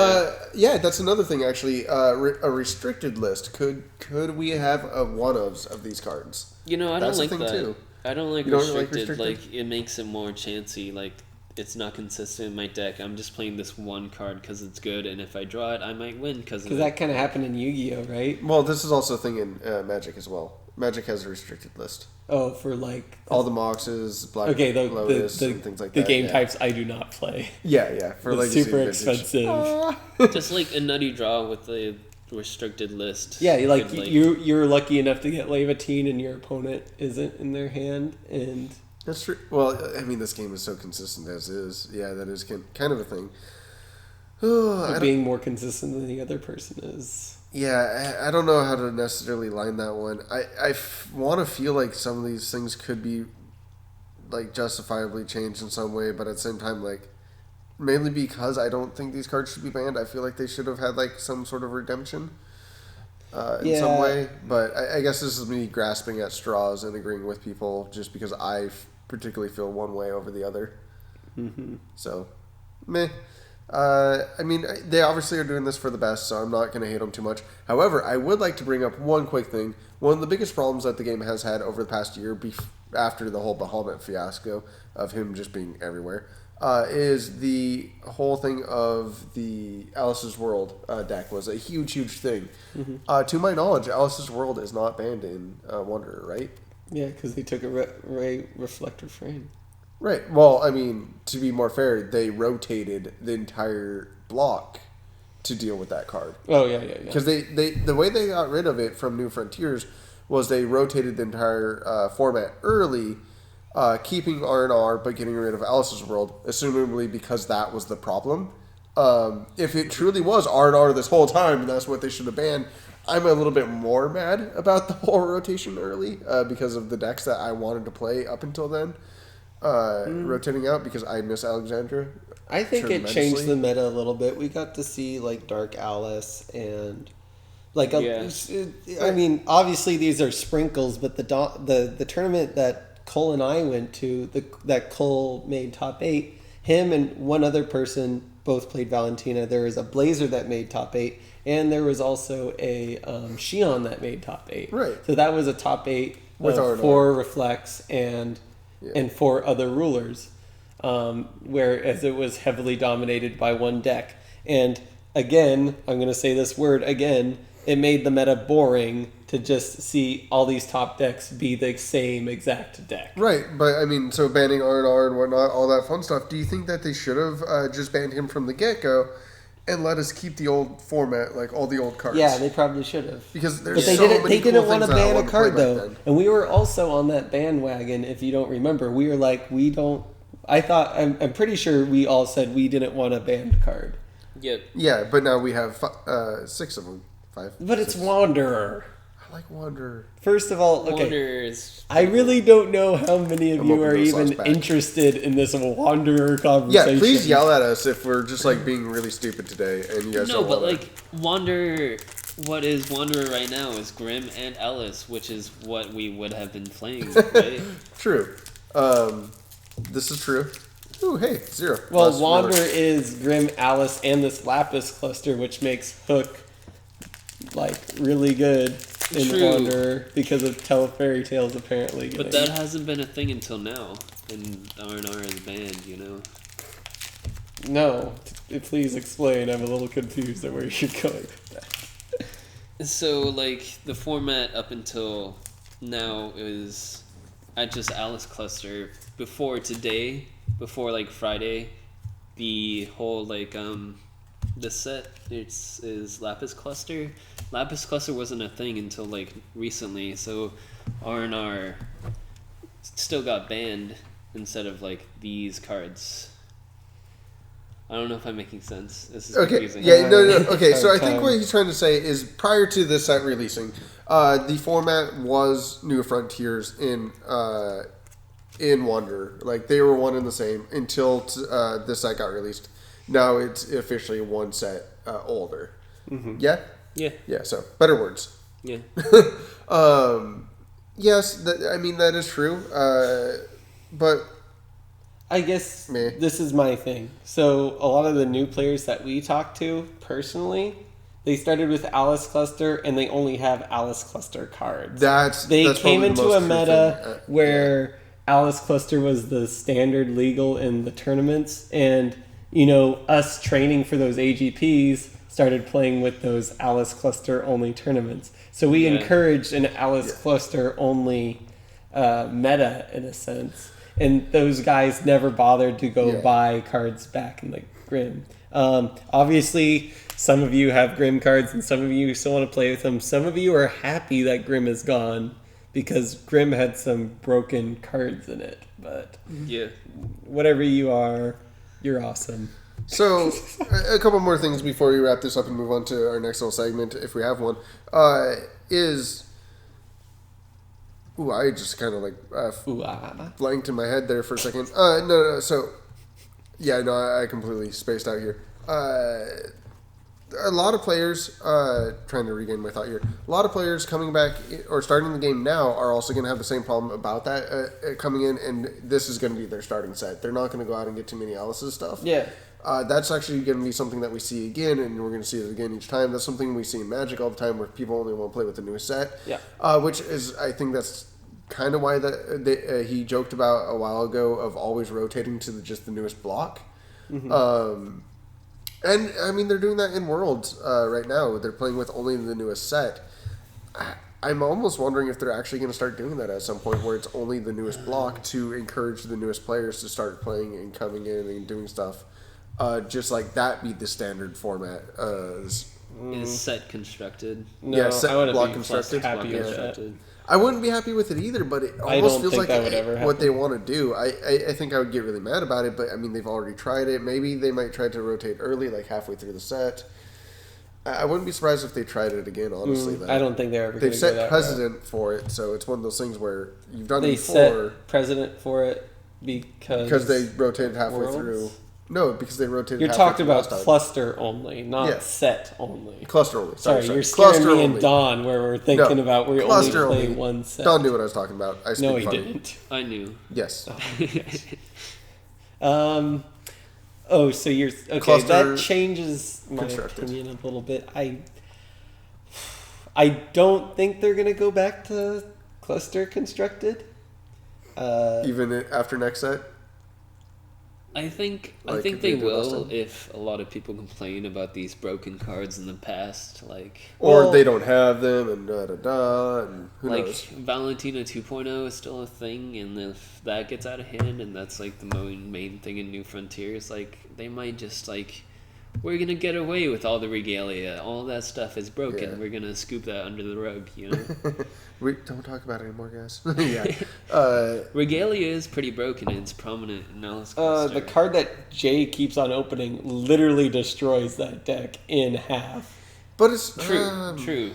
that's another thing actually. A restricted list. Could we have a one-ofs of these cards? I don't like that. Too. I don't like restricted. Like, it makes it more chancy. Like, it's not consistent in my deck. I'm just playing this one card because it's good, and if I draw it, I might win because that kind of happened in Yu-Gi-Oh, right? Well, this is also a thing in Magic as well. Magic has a restricted list. Oh, for like all the Moxes, Black Lotus, and things like that. The game types I do not play. Yeah. For Legacy super expensive. Just like a nutty draw with the restricted list. Yeah, like you're lucky enough to get Leviatine and your opponent isn't in their hand, and that's true. Well, I mean, this game is so consistent as is. Yeah, that is kind of a thing. Being more consistent than the other person is. Yeah, I don't know how to necessarily line that one. I want to feel like some of these things could be like justifiably changed in some way, but at the same time, like, mainly because I don't think these cards should be banned. I feel like they should have had like some sort of redemption in some way. But I guess this is me grasping at straws and agreeing with people just because I particularly feel one way over the other. Mm-hmm. So, meh. I mean, they obviously are doing this for the best, so I'm not going to hate them too much. However, I would like to bring up one quick thing. One of the biggest problems that the game has had over the past year, after the whole Bahamut fiasco of him just being everywhere, is the whole thing of the Alice's World deck was a huge, huge thing. Mm-hmm. To my knowledge, Alice's World is not banned in Wanderer, right? Yeah, because they took a Reflect Refrain. Right. Well, I mean, to be more fair, they rotated the entire block to deal with that card. Oh, yeah. Because the way they got rid of it from New Frontiers was they rotated the entire format early, keeping R&R, but getting rid of Alice's World, assumably because that was the problem. If it truly was R&R this whole time, and that's what they should have banned, I'm a little bit more mad about the whole rotation early because of the decks that I wanted to play up until then. Rotating out because I miss Alexandra. I think it changed the meta a little bit. We got to see like Dark Alice and like I mean, obviously these are sprinkles, but the tournament that Cole and I went to, that Cole made top 8, him and one other person both played Valentina. There was a Blazer that made top 8, and there was also a Xion that made top 8. Right. So that was a top 8 with of 4 Reflects and 4 other rulers, whereas it was heavily dominated by one deck. And again, I'm going to say this word again, it made the meta boring to just see all these top decks be the same exact deck. Right, but I mean, so banning R&R and whatnot, all that fun stuff, do you think that they should have just banned him from the get-go and let us keep the old format, like all the old cards? Yeah, they probably should have. Because there's they didn't want to ban a card, though. And we were also on that bandwagon, if you don't remember. We were like, I'm pretty sure we all said we didn't want a banned card. Yep. Yeah, but now we have 6 of them. 5. But 6. It's Wanderer. I like Wanderer. First of all, okay. Wanderer is... I really don't know how many of you are even interested in this Wanderer conversation. Yeah, please yell at us if we're just like being really stupid today and you guys don't want like Wanderer, what is Wanderer right now is Grim and Ellis, which is what we would have been playing, right? True. This is true. Ooh, hey, 0. Well, Wanderer is Grim, Alice, and this Lapis cluster, which makes Hook like really good in Wanderer because of Fairy Tales apparently. But that hasn't been a thing until now, and R&R is banned, you know? No. Please explain. I'm a little confused at where you're going with that. So, like, the format up until now is at just Alice Cluster. Before today, before, like, Friday, the whole, like, the set is Lapis Cluster. Lapis Cluster wasn't a thing until like recently, so R&R still got banned instead of like these cards. I don't know if I'm making sense. This is confusing. Yeah, no. Okay, so I think what he's trying to say is prior to this set releasing, the format was New Frontiers in Wanderer. Like they were one and the same until this set got released. Now it's officially one set older. Mm-hmm. Yeah? Yeah. Yeah, so better words. Yeah. Yes, I mean, that is true. But I guess this is my thing. So a lot of the new players that we talked to personally, they started with Alice Cluster and they only have Alice Cluster cards. They came into a meta where Alice Cluster was the standard legal in the tournaments, and you know, us training for those AGPs started playing with those Alice Cluster only tournaments. So we encouraged an Alice Cluster only meta in a sense. And those guys never bothered to go buy cards back in the Grim. Obviously, some of you have Grim cards and some of you still want to play with them. Some of you are happy that Grim is gone because Grim had some broken cards in it. But whatever you are, you're awesome. So, a couple more things before we wrap this up and move on to our next little segment, if we have one, is... Ooh, I just kind of like blanked in my head there for a second. No. So, yeah, no, I completely spaced out here. A lot of players, trying to regain my thought here, a lot of players coming back or starting the game now are also going to have the same problem about that coming in, and this is going to be their starting set. They're not going to go out and get too many Alice's stuff. Yeah. That's actually going to be something that we see again, and we're going to see it again each time. That's something we see in Magic all the time, where people only want to play with the newest set. Yeah. Which is, I think that's kind of why he joked about a while ago of always rotating to just the newest block. Mm-hmm. And, I mean, they're doing that in Worlds right now. They're playing with only the newest set. I'm almost wondering if they're actually going to start doing that at some point, where it's only the newest block to encourage the newest players to start playing and coming in and doing stuff. Just like that be the standard format. is set constructed. No, Yeah, set I want block to be constructed. happy Block with that. constructed. I wouldn't be happy with it either, but it I almost don't feels think like that would ever what they happen. want to do. I think I would get really mad about it, but I mean, they've already tried it. Maybe they might try to rotate early, like halfway through the set. I wouldn't be surprised if they tried it again, honestly. Though. I don't think they're ever going They've to go set that precedent for it, so it's one of those things where you've done route. They it before set precedent for it because they rotated halfway Worlds? through. No, because they rotated. You're halfway talking through about last time. cluster only, not Yeah. set only. Cluster only. Sorry, Sorry. you're scaring Cluster me only. and Don, where we're thinking about we only cluster play only. one set. Don knew what I was talking about. I speak No, he funny. didn't. I knew. Yes. Oh, so you're okay. Cluster That changes my constructed. opinion a little bit. I don't think they're gonna go back to cluster constructed. Even after next set. I think Like they they did last will time? if a lot of people complain about these broken cards in the past, like Or Well- they don't have them, and da da da, and who like knows? Valentina 2.0 is still a thing, and if that gets out of hand, and that's like the main thing in New Frontiers, like they might just like, we're gonna get away with all the regalia, all that stuff is broken. Yeah. We're gonna scoop that under the rug, you know. We don't talk about it anymore, guys. Yeah. Regalia is pretty broken, and it's prominent in Alice The Cluster. card that Jay keeps on opening literally destroys that deck in half. But it's True.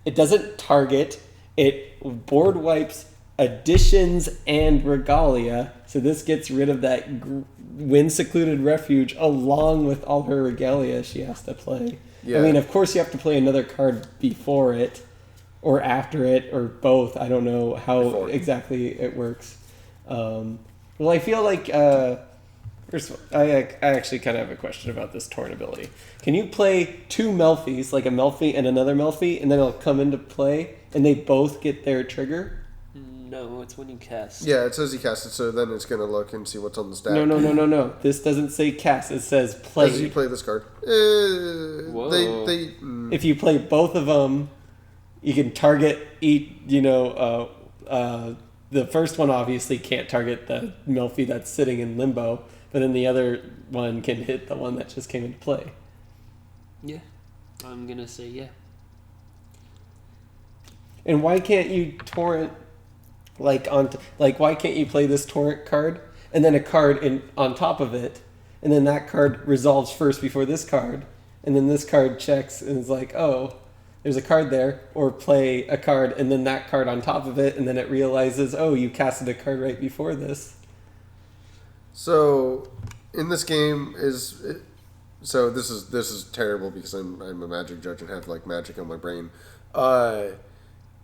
It doesn't target. It board wipes additions and regalia. So this gets rid of that wind secluded refuge along with all her regalia she has to play. Yeah. I mean, of course, you have to play another card before it or after it or both. I don't know how Before. exactly it works. Well, I feel like first, I actually kind of have a question about this torn ability. Can you play two Melfies, like a Melfie and another Melfie, and then it'll come into play, and they both get their trigger? No, it's when you cast. Yeah, it says you cast it, so then it's gonna look and see what's on the stack. No. This doesn't say cast. It says play. As you play this card, Whoa. If you play both of them, you can target each. The first one obviously can't target the Melfi that's sitting in limbo, but then the other one can hit the one that just came into play. Yeah, I'm gonna say yeah. And why can't you torrent why can't you play this torrent card and then a card on top of it, and then that card resolves first before this card, and then this card checks and is like, oh, there's a card there, or play a card and then that card on top of it, and then it realizes, oh, you casted a card right before this. So, in this game this is terrible because I'm a magic judge and have like magic on my brain.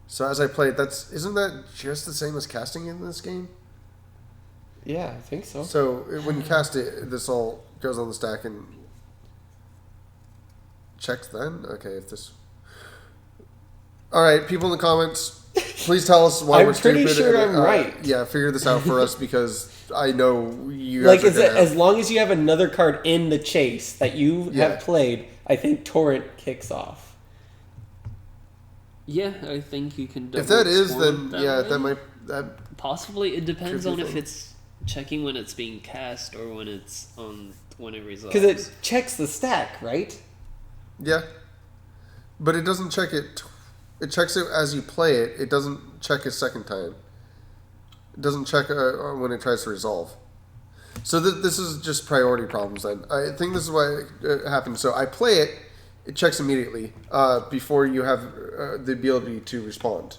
So as I play, isn't that just the same as casting in this game? Yeah, I think so. So when you cast it, this all goes on the stack and checks then? Okay, if this... Alright, people in the comments, please tell us why I'm we're stupid. pretty sure and, I'm right. Yeah, figure this out for us because I know you Like, guys are as long as you have another card in the chase that you Yeah. have played, I think torrent kicks off. Yeah, I think you can. If that is, score then that yeah, way. that Possibly. It depends Could be on if fun. it's checking when it's being cast or when it's when it resolves. Because it checks the stack, right? yeah. But it doesn't check it. It checks it as you play it. It doesn't check a second time. It doesn't check when it tries to resolve. So this is just priority problems. Then I think this is why it happens. So I play it. It checks immediately before you have the ability to respond.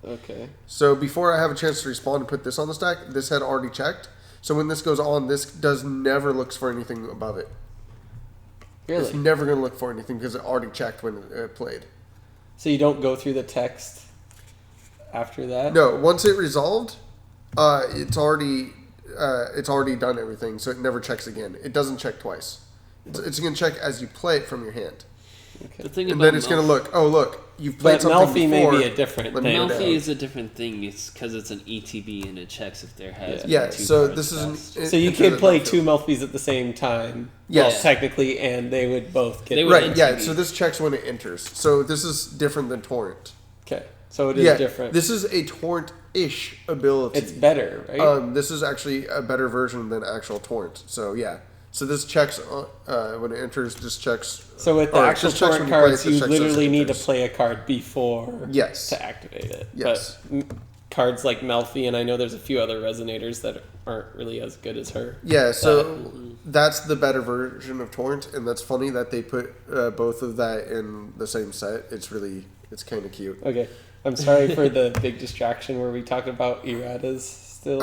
Okay. So before I have a chance to respond and put this on the stack, this had already checked. So when this goes on, this never looks for anything above it. It's Really? never going to look for anything because it already checked when it played. So you don't go through the text after that? No, once it resolved, it's already done everything. So it never checks again. It doesn't check twice. It's going to check as you play it from your hand. Okay. the thing And about then it's going to look, oh, look, you've played But something Melfi may before. be a different Let me thing. go Melfi down. is a different thing. It's because it's an ETB and it checks if there has been Yeah, two so cards this is cast. So you could play two Melfis at the same time. Yes. Well, technically, and they would both get... They would- Right, yeah, NTB. so this checks when it enters. So this is different than Torrent. Okay. So it is Yeah, different. this is a Torrent-ish ability. It's better, right? This is actually a better version than actual Torrent. So yeah. So this checks when it enters. Just checks. So with the or actual just checks torrent when you play it, cards, just you checks those literally need to enters. play a card before Yes. to activate it. Yes. But cards like Melfi, and I know there's a few other resonators that aren't really as good as her. Yeah, so that's the better version of Torrent, and that's funny that they put both of that in the same set. It's kind of cute. Okay, I'm sorry for the big distraction where we talk about erratas still.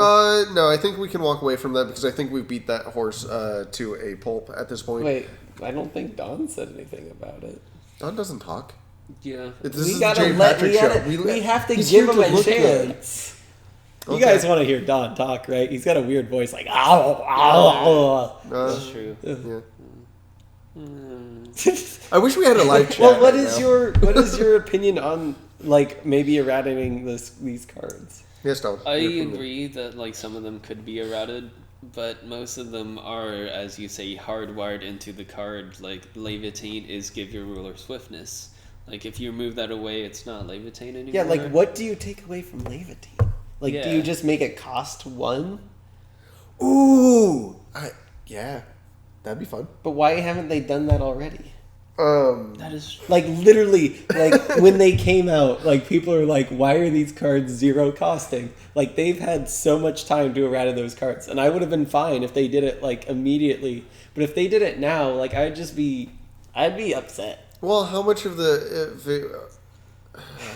No, I think we can walk away from that because I think we've beat that horse to a pulp at this point. Wait, I don't think Don said anything about it. Don doesn't talk. Yeah. This We is gotta the Jay let Patrick we, show. gotta, we have to he's give here him to a look good. chance. Okay. You guys want to hear Don talk, right? He's got a weird voice, like ow, ow, That's true. Yeah. ow. I wish we had a live chat. Well, what right is now. your opinion on like maybe erratating these cards? Yes, Don. I Your opinion. agree that like some of them could be errated, but most of them are, as you say, hardwired into the card. Like Levitate is give your ruler swiftness. Like if you remove that away, it's not Levitate anymore. Yeah, like what do you take away from Levitate? Like, do Yeah. you just make it cost 1? Ooh, yeah, that'd be fun. But why haven't they done that already? That is Like literally, like when they came out, like people are like, "Why are these cards 0 costing?" Like they've had so much time to errata those cards, and I would have been fine if they did it like immediately. But if they did it now, like I'd be upset. Well, how much of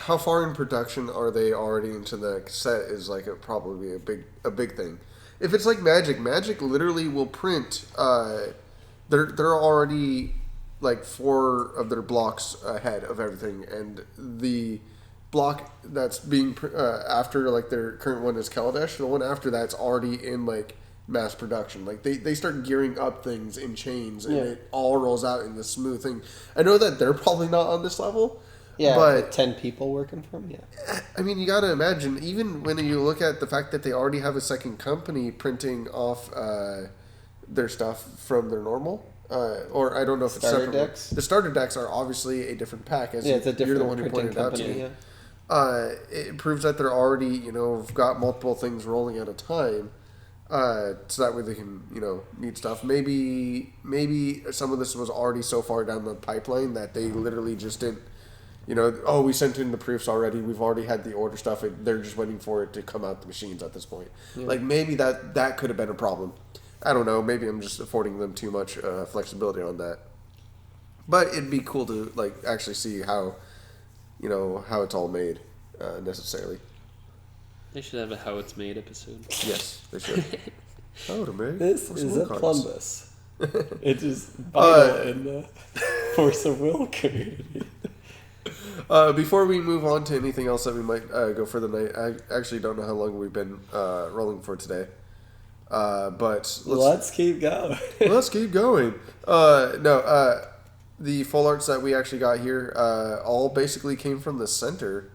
how far in production are they already into the set is like probably a big thing. If it's like Magic literally will print. They're already like 4 of their blocks ahead of everything, and the block that's being after like their current one is Kaladesh. The one after that's already in like mass production. Like they start gearing up things in chains, and Yeah. it all rolls out in this smooth thing. I know that they're probably not on this level. Yeah, But- with 10 people working for them. Yeah, I mean, you got to imagine, even when you look at the fact that they already have a second company printing off their stuff from their normal, or I don't know if Starter it's separate. decks? The starter decks are obviously a different pack, as yeah, it's a you're different the one who printing pointed out to company. me. Yeah. It proves that they're already, got multiple things rolling at a time, so that way they can, need stuff. Maybe some of this was already so far down the pipeline that they literally just didn't. We sent in the proofs already. We've already had the order stuff. They're just waiting for it to come out the machines at this point. Yeah. Like maybe that could have been a problem. I don't know. Maybe I'm just affording them too much flexibility on that. But it'd be cool to like actually see how it's all made necessarily. they should have a how it's made episode. Yes, they should. How to make This for is small a cards. Plumbus. It is vital in the force of will community. Before we move on to anything else that we might go for the night, I actually don't know how long we've been rolling for today. But Let's keep going. let's keep going. The full arts that we actually got here all basically came from the center.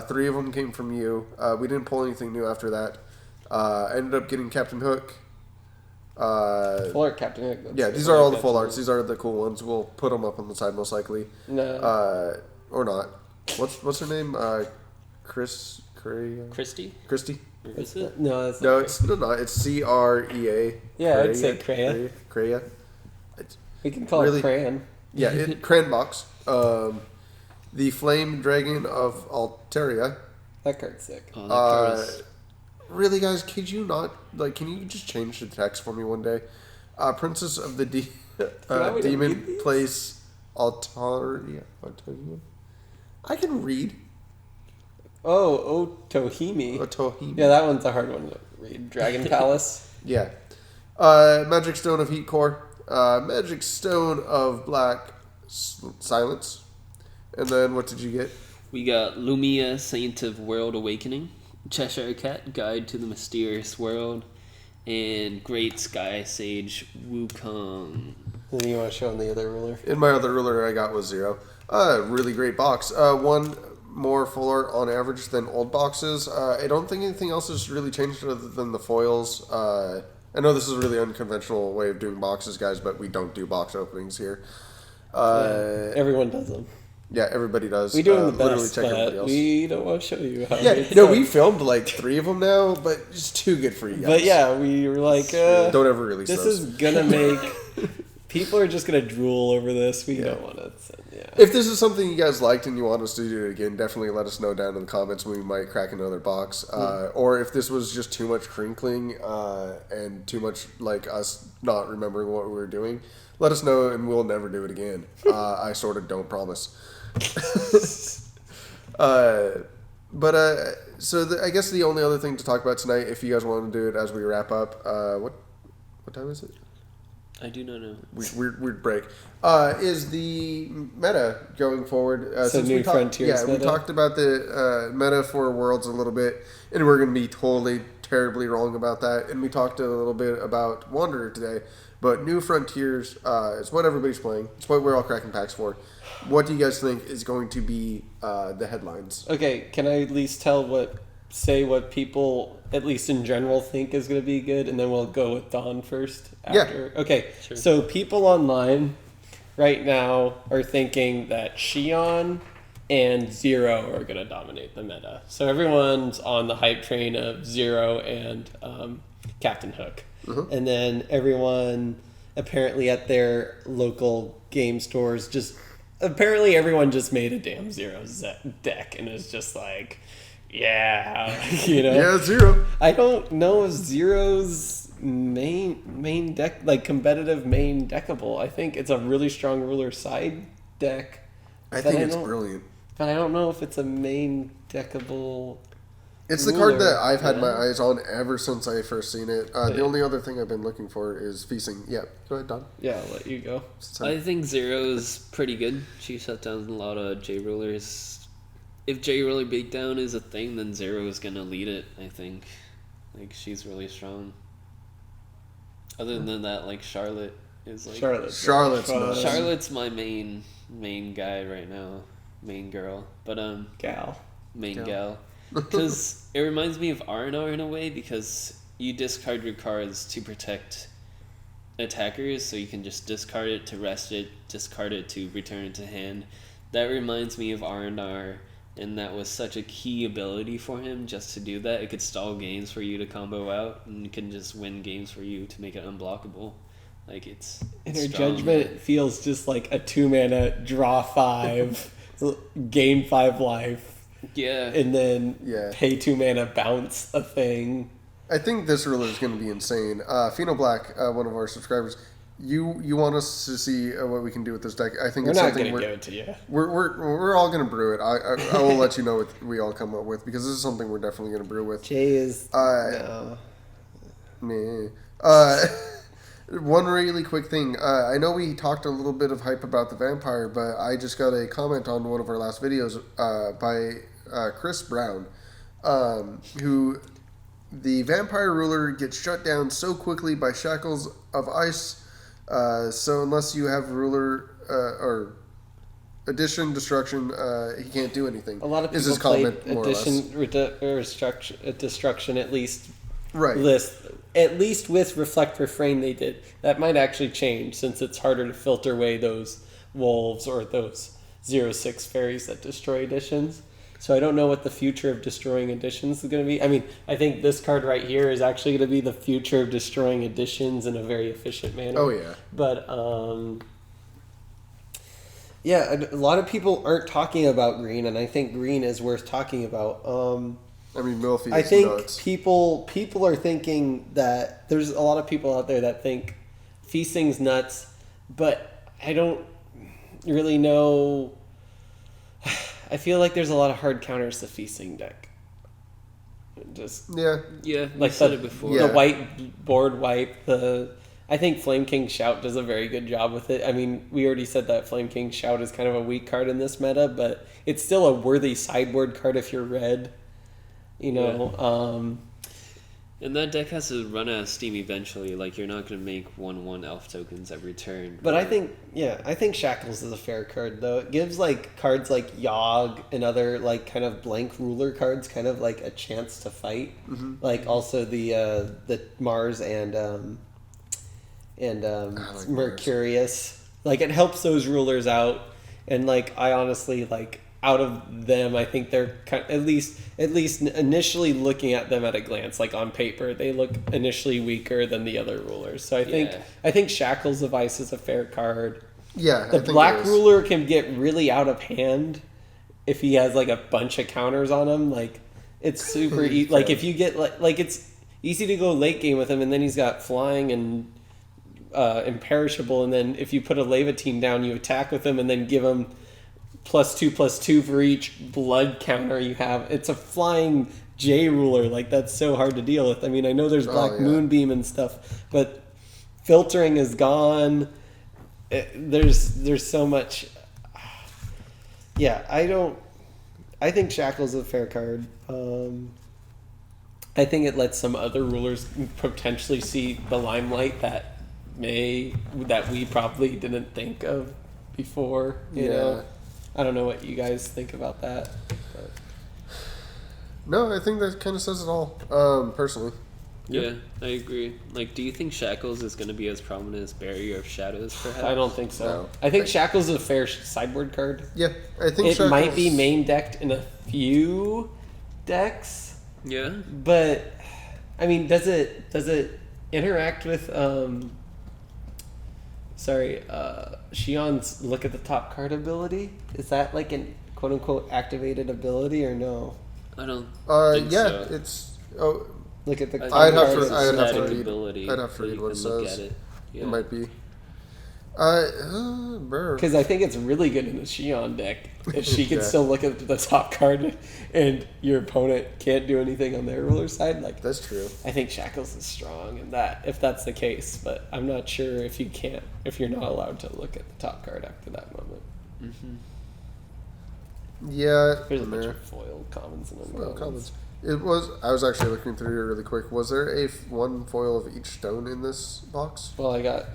3 of them came from you. We didn't pull anything new after that. Ended up getting Captain Hook. Full art Captain Hook. that's Yeah, the these full are all art the full Captain arts. These are the cool ones. We'll put them up on the side most likely. No. Or not. What's her name? Christy? Christy? Or is it? No, that's No, not it's not. It's CREA. Yeah, I'd say Kreia. Kreia. we can call really- it Crayon. Yeah, Cran box. The Flame Dragon of Alteria. That card's sick. Oh, that card is- Really, guys, could you not can you just change the text for me one day? Princess of the want me to Demon read these? Place Alteria. I can read. Oh, Tohimi. Otohime. Yeah, that one's a hard one to read. Dragon Palace. Yeah. Magic Stone of Heat Core. Magic Stone of Black Silence. And then what did you get? We got Lumia, Saint of World Awakening, Cheshire Cat, Guide to the Mysterious World, and Great Sky Sage Wukong. And then you want to show them the other ruler? In my other ruler I got was 0. Really great box. One more full art on average than old boxes. I don't think anything else has really changed other than the foils. I know this is a really unconventional way of doing boxes, guys, but we don't do box openings here. Yeah, everyone does them. Yeah, everybody does. We doing the literally best, check everybody but else. we don't want to show you how. Yeah, it's no, done. we filmed like 3 of them now, but it's too good for you guys. But yeah, we were like, don't ever release this those. is gonna make people are just gonna drool over this. We don't want to. Yeah. If this is something you guys liked and you want us to do it again, definitely let us know down in the comments. We might crack another box. Or if this was just too much crinkling and too much like us not remembering what we were doing, let us know and we'll never do it again. I sort of don't promise. I guess the only other thing to talk about tonight, if you guys want to do it as we wrap up, what time is it? I do not know. Weird break. Is the meta going forward? Since New Frontiers Yeah, meta? we talked about the meta for Worlds a little bit, and we're going to be totally, terribly wrong about that. And we talked a little bit about Wanderer today, but New Frontiers is what everybody's playing. It's what we're all cracking packs for. What do you guys think is going to be the headlines? Okay, can I at least say what people, at least in general, think is going to be good, and then we'll go with Dawn first after? Yeah. Okay, sure. So people online right now are thinking that Xion and Zero are going to dominate the meta. So everyone's on the hype train of Zero and Captain Hook. Mm-hmm. And then everyone, apparently at their local game stores, apparently everyone just made a damn Zero deck and is just like, yeah, Yeah, Zero. I don't know if Zero's main deck, like competitive main deckable. I think it's a really strong ruler side deck. I think it's brilliant. But I don't know if it's a main deckable. It's the card that I've had my eyes on ever since I first seen it. The only other thing I've been looking for is Feasting. Yeah, go ahead, Don. Yeah, I'll let you go. I think Zero's pretty good. She shut down a lot of J rulers. If J ruler beatdown is a thing, then Zero is gonna lead it. I think, like she's really strong. Other than that, like Charlotte is like Charlotte's nuts. Charlotte's my main guy right now, main girl, but Gal. Because it reminds me of R&R in a way, because you discard your cards to protect attackers, so you can just discard it to rest it, discard it to return it to hand. That reminds me of R&R, and that was such a key ability for him, just to do that. It could stall games for you to combo out, and it can just win games for you to make it unblockable. Like, it's And her strong. judgment feels just like a 2-mana draw 5, gain 5 life. Yeah. And then Yeah. pay 2 mana, bounce a thing. I think this ruler is going to be insane. Pheno Black, one of our subscribers, you want us to see what we can do with this deck. I think We're it's not something going to give it to you. we're all going to brew it. I will let you know what we all come up with, because this is something we're definitely going to brew with. Jay is... no. Meh. One really quick thing. I know we talked a little bit of hype about the vampire, but I just got a comment on one of our last videos by Chris Brown, who... The vampire ruler gets shut down so quickly by shackles of ice, so unless you have ruler or addition, destruction, he can't do anything. A lot of is people his comment, played more addition, or less. destruction at least. Right. At least with Reflect Refrain they did. That might actually change, since it's harder to filter away those wolves or those 0/6 fairies that destroy additions. So I don't know what the future of destroying additions is going to be. I mean, I think this card right here is actually going to be the future of destroying additions in a very efficient manner. Oh, yeah. But, yeah, a lot of people aren't talking about green, and I think green is worth talking about. I mean, Milfy is I think nuts. people are thinking that there's a lot of people out there that think Feasting's nuts, but I don't really know. I feel like there's a lot of hard counters to Feasting deck. Just Yeah. Yeah, like said it before. the white board wipe. I think Flame King Shout does a very good job with it. I mean, we already said that Flame King Shout is kind of a weak card in this meta, but it's still a worthy sideboard card if you're red. You know, And that deck has to run out of steam eventually. Like, you're not going to make 1/1 elf tokens every turn. But I think Shackles is a fair card, though. It gives, like, cards like Yogg and other, like, kind of blank ruler cards kind of, like, a chance to fight. Mm-hmm. Like, also the Mars and like Mercurius. Like, it helps those rulers out. And like I honestly like out of them, I think they're at least initially looking at them at a glance, like on paper, they look initially weaker than the other rulers. So I think Shackles of Ice is a fair card. Yeah, the black ruler can get really out of hand if he has like a bunch of counters on him. Like it's super easy. Like if you get like it's easy to go late game with him, and then he's got flying and imperishable, and then if you put a Levitine down, you attack with him and then give him +2/+2 for each blood counter you have. It's a flying J ruler. Like that's so hard to deal with. I mean, I know there's Black Moonbeam and stuff, but filtering is gone. There's so much. Yeah, I think Shackle's a fair card. I think it lets some other rulers potentially see the limelight that we probably didn't think of before. You know, I don't know what you guys think about that. But. No, I think that kind of says it all. Personally. Yeah, I agree. Like, do you think Shackles is going to be as prominent as Barrier of Shadows, perhaps? I don't think so. No. I think Shackles is a fair sideboard card. Yeah, I think it might be main decked in a few decks. Yeah. But, I mean, does it interact with, Shion's look at the top card ability? Is that like an quote-unquote activated ability or no? I don't think so. Yeah, it's... Look at the. I'd have to read. Ability, I'd have to read what it says. It might be. Because I think it's really good in the Shion deck. If she can still look at the top card, and your opponent can't do anything on their ruler side, like that's true. I think Shackles is strong in that, if that's the case. But I'm not sure if you're not allowed to look at the top card after that moment. Mm-hmm. Yeah. There's a bunch of foiled commons and uncommons. It was. I was actually looking through it really quick. Was there one foil of each stone in this box? Well, I got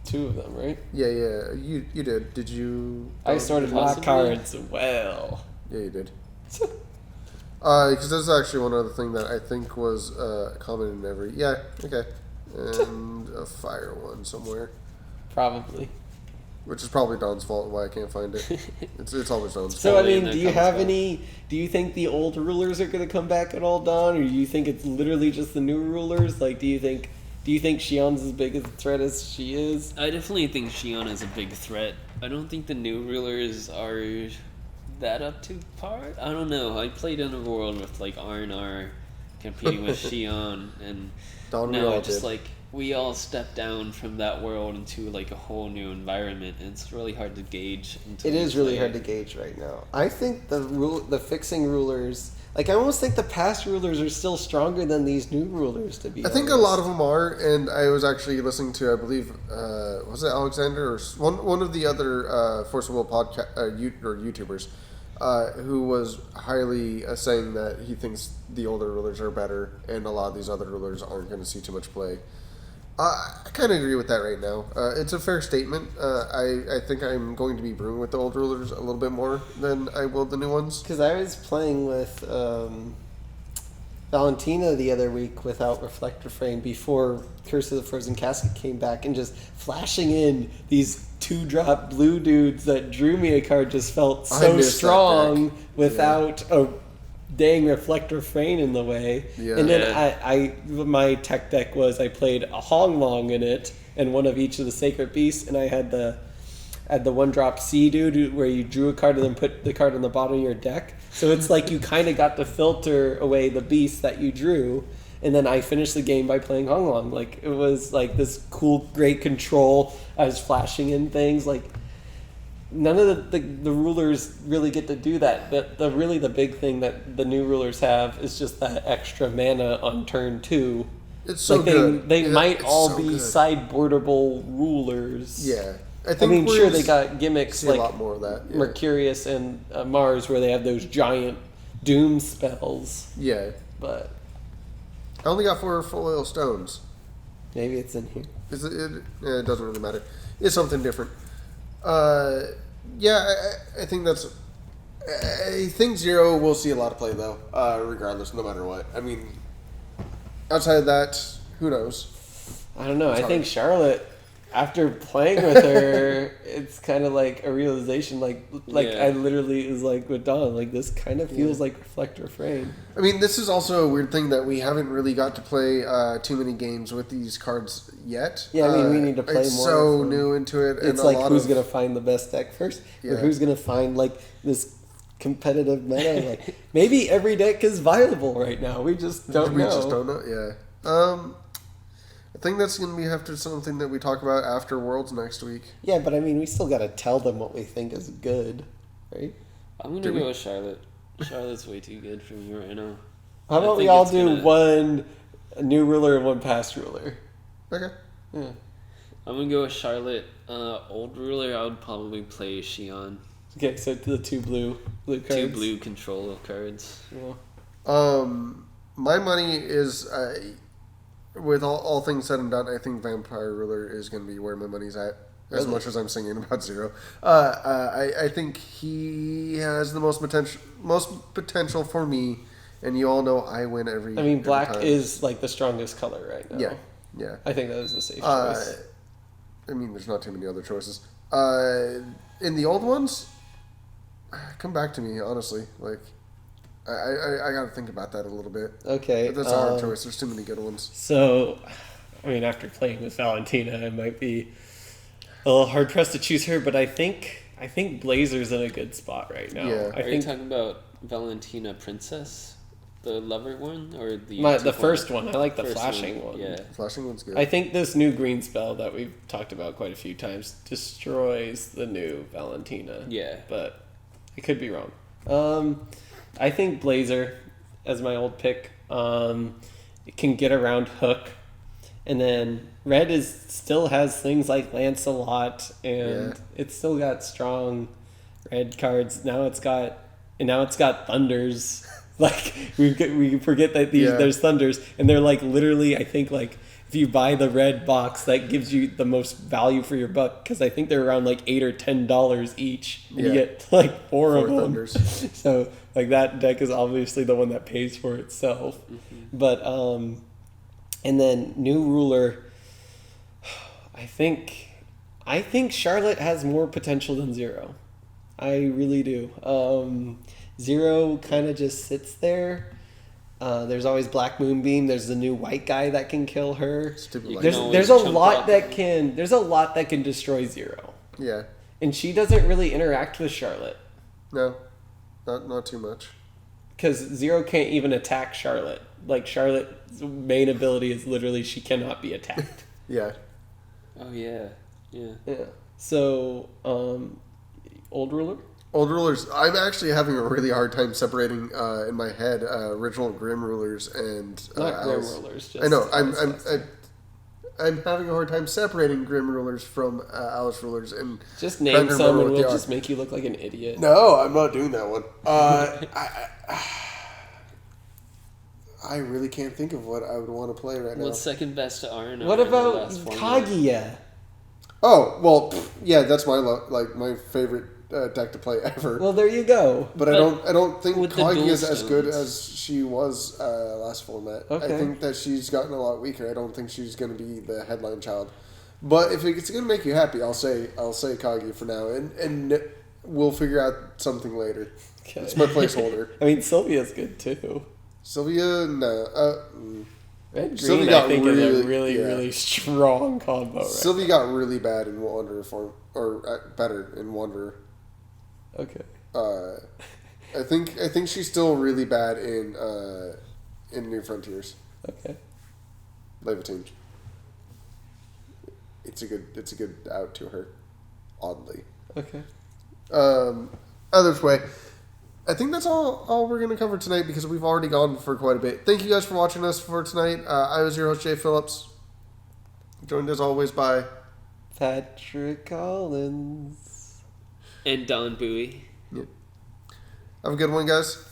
2 of them, right? Yeah. You did. Did you? I sorted my cards well. Yeah, you did. Because there's actually one other thing that I think was common in every. Yeah. Okay. And a fire one somewhere. Probably. Which is probably Don's fault why I can't find it. It's always Don's fault. So, I mean, do you think the old rulers are going to come back at all, Don? Or do you think it's literally just the new rulers? Like, do you think Shion's as big a threat as she is? I definitely think Shion is a big threat. I don't think the new rulers are that up to par. I don't know. I played in a world with, like, R&R competing with Shion, and now it's just, like, we all step down from that world into like a whole new environment, and it's really hard to gauge. It is really hard to gauge right now. I think the fixing rulers, like I almost think the past rulers are still stronger than these new rulers. To be honest, I think a lot of them are, and I was actually listening to, I believe, was it Alexander or one of the other Force of Will podcast or YouTubers, who was highly saying that he thinks the older rulers are better, and a lot of these other rulers aren't going to see too much play. I kind of agree with that right now. It's a fair statement. I think I'm going to be brewing with the old rulers a little bit more than I will the new ones. Because I was playing with Valentina the other week without Reflector Frame before Curse of the Frozen Casket came back, and just flashing in these 2-drop blue dudes that drew me a card just felt so strong without a dang Reflector Frame in the way. Yeah. And then my tech deck was I played a Hong Long in it and one of each of the Sacred Beasts, and I had the 1-drop Sea Dude where you drew a card and then put the card on the bottom of your deck. So it's like you kind of got to filter away the beast that you drew, and then I finished the game by playing Hong Long. Like it was like this cool, great control. I was flashing in things like. None of the rulers really get to do that. But the big thing that the new rulers have is just that extra mana on turn 2. It's so good. They might all be sideboardable rulers. Yeah. I mean, sure, they got gimmicks like a lot more of that. Yeah. Mercurius and Mars where they have those giant doom spells. Yeah. But I only got 4 foil stones. Maybe it's in here. It doesn't really matter. It's something different. I think that's. I think 0 will see a lot of play though, regardless, no matter what. I mean, outside of that, who knows? I don't know. I think Charlotte. after playing with her, it's kind of like a realization. Like I literally is like with Dawn. Like this kind of feels like Reflector Frame. I mean, this is also a weird thing that we haven't really got to play too many games with these cards yet. Yeah, I mean, we need to play it's more. So new into it. It's and like who's gonna find the best deck first, or who's gonna find like this competitive meta. Like maybe every deck is viable right now. We just don't know. We just don't know. Yeah. I think that's going to be after something that we talk about after Worlds next week. Yeah, but I mean, we still got to tell them what we think is good, right? I'm going to go with Charlotte. Charlotte's way too good for me right now. How about we all do one new ruler and one past ruler? Okay. Yeah. I'm going to go with Charlotte. Old ruler, I would probably play Xion. Okay, so the two blue cards. 2 blue control cards. Yeah. My money is... with all things said and done, I think Vampire Ruler is going to be where my money's at. As much as I'm singing about Zero, I think he has the most potential for me. And you all know I win every. I mean, black time. is like the strongest color right now. Yeah. I think that was the safe choice. I mean, there's not too many other choices. In the old ones, come back to me honestly. Like, I got to think about that a little bit. Okay. But that's a hard choice. There's too many good ones. So, I mean, after playing with Valentina, it might be a little hard pressed to choose her, but I think Blazer's in a good spot right now. Yeah. Are you talking about Valentina Princess? The lover one? Or the first one. I like the flashing one. Yeah. Flashing one's good. I think this new green spell that we've talked about quite a few times destroys the new Valentina. Yeah. But I could be wrong. I think Blazer, as my old pick, it can get around Hook. And then Red still has things like Lancelot, and it's still got strong red cards. Now it's got Thunders. Like we forget that there's Thunders, and they're like literally, I think, like if you buy the red box, that gives you the most value for your buck, because I think they're around like $8 or $10 each. And you get like four of them. Thunders. So like that deck is obviously the one that pays for itself. Mm-hmm. But and then new ruler, I think Charlotte has more potential than Zero. I really do. Zero kind of just sits there. There's always Black Moonbeam. There's the new white guy that can kill her. There's a lot that can destroy Zero. Yeah. And she doesn't really interact with Charlotte. No, not too much. Because Zero can't even attack Charlotte. Like Charlotte's main ability is literally she cannot be attacked. Yeah. Oh yeah. So, old ruler. Old rulers. I'm actually having a really hard time separating in my head original Grim rulers and not Grim rulers. Just I know. I'm having a hard time separating Grim rulers from Alice rulers, and just name some and we'll just make you look like an idiot. No, I'm not doing that one. I really can't think of what I would want to play right now. What's second best to Arn? What about Kaguya? Oh well, yeah, that's my my favorite deck to play ever. Well, there you go. But I don't think Kaguya is as good as she was last format. Okay. I think that she's gotten a lot weaker. I don't think she's going to be the headline child. But if it's going to make you happy, I'll say Kaguya for now, and we'll figure out something later. Okay. It's my placeholder. I mean, Sylvia's good too. Sylvia, no. Red Green, I think, is a really strong combo. Sylvia got really bad in Wanderer form, or better in Wanderer. Okay. I think she's still really bad in New Frontiers. Okay. Levitine. It's a good out to her, oddly. Okay. Other way, I think that's all we're gonna cover tonight, because we've already gone for quite a bit. Thank you guys for watching us for tonight. I was your host, Jay Phillips, joined as always by Patrick Collins and Don Bowie. Yeah. Have a good one, guys.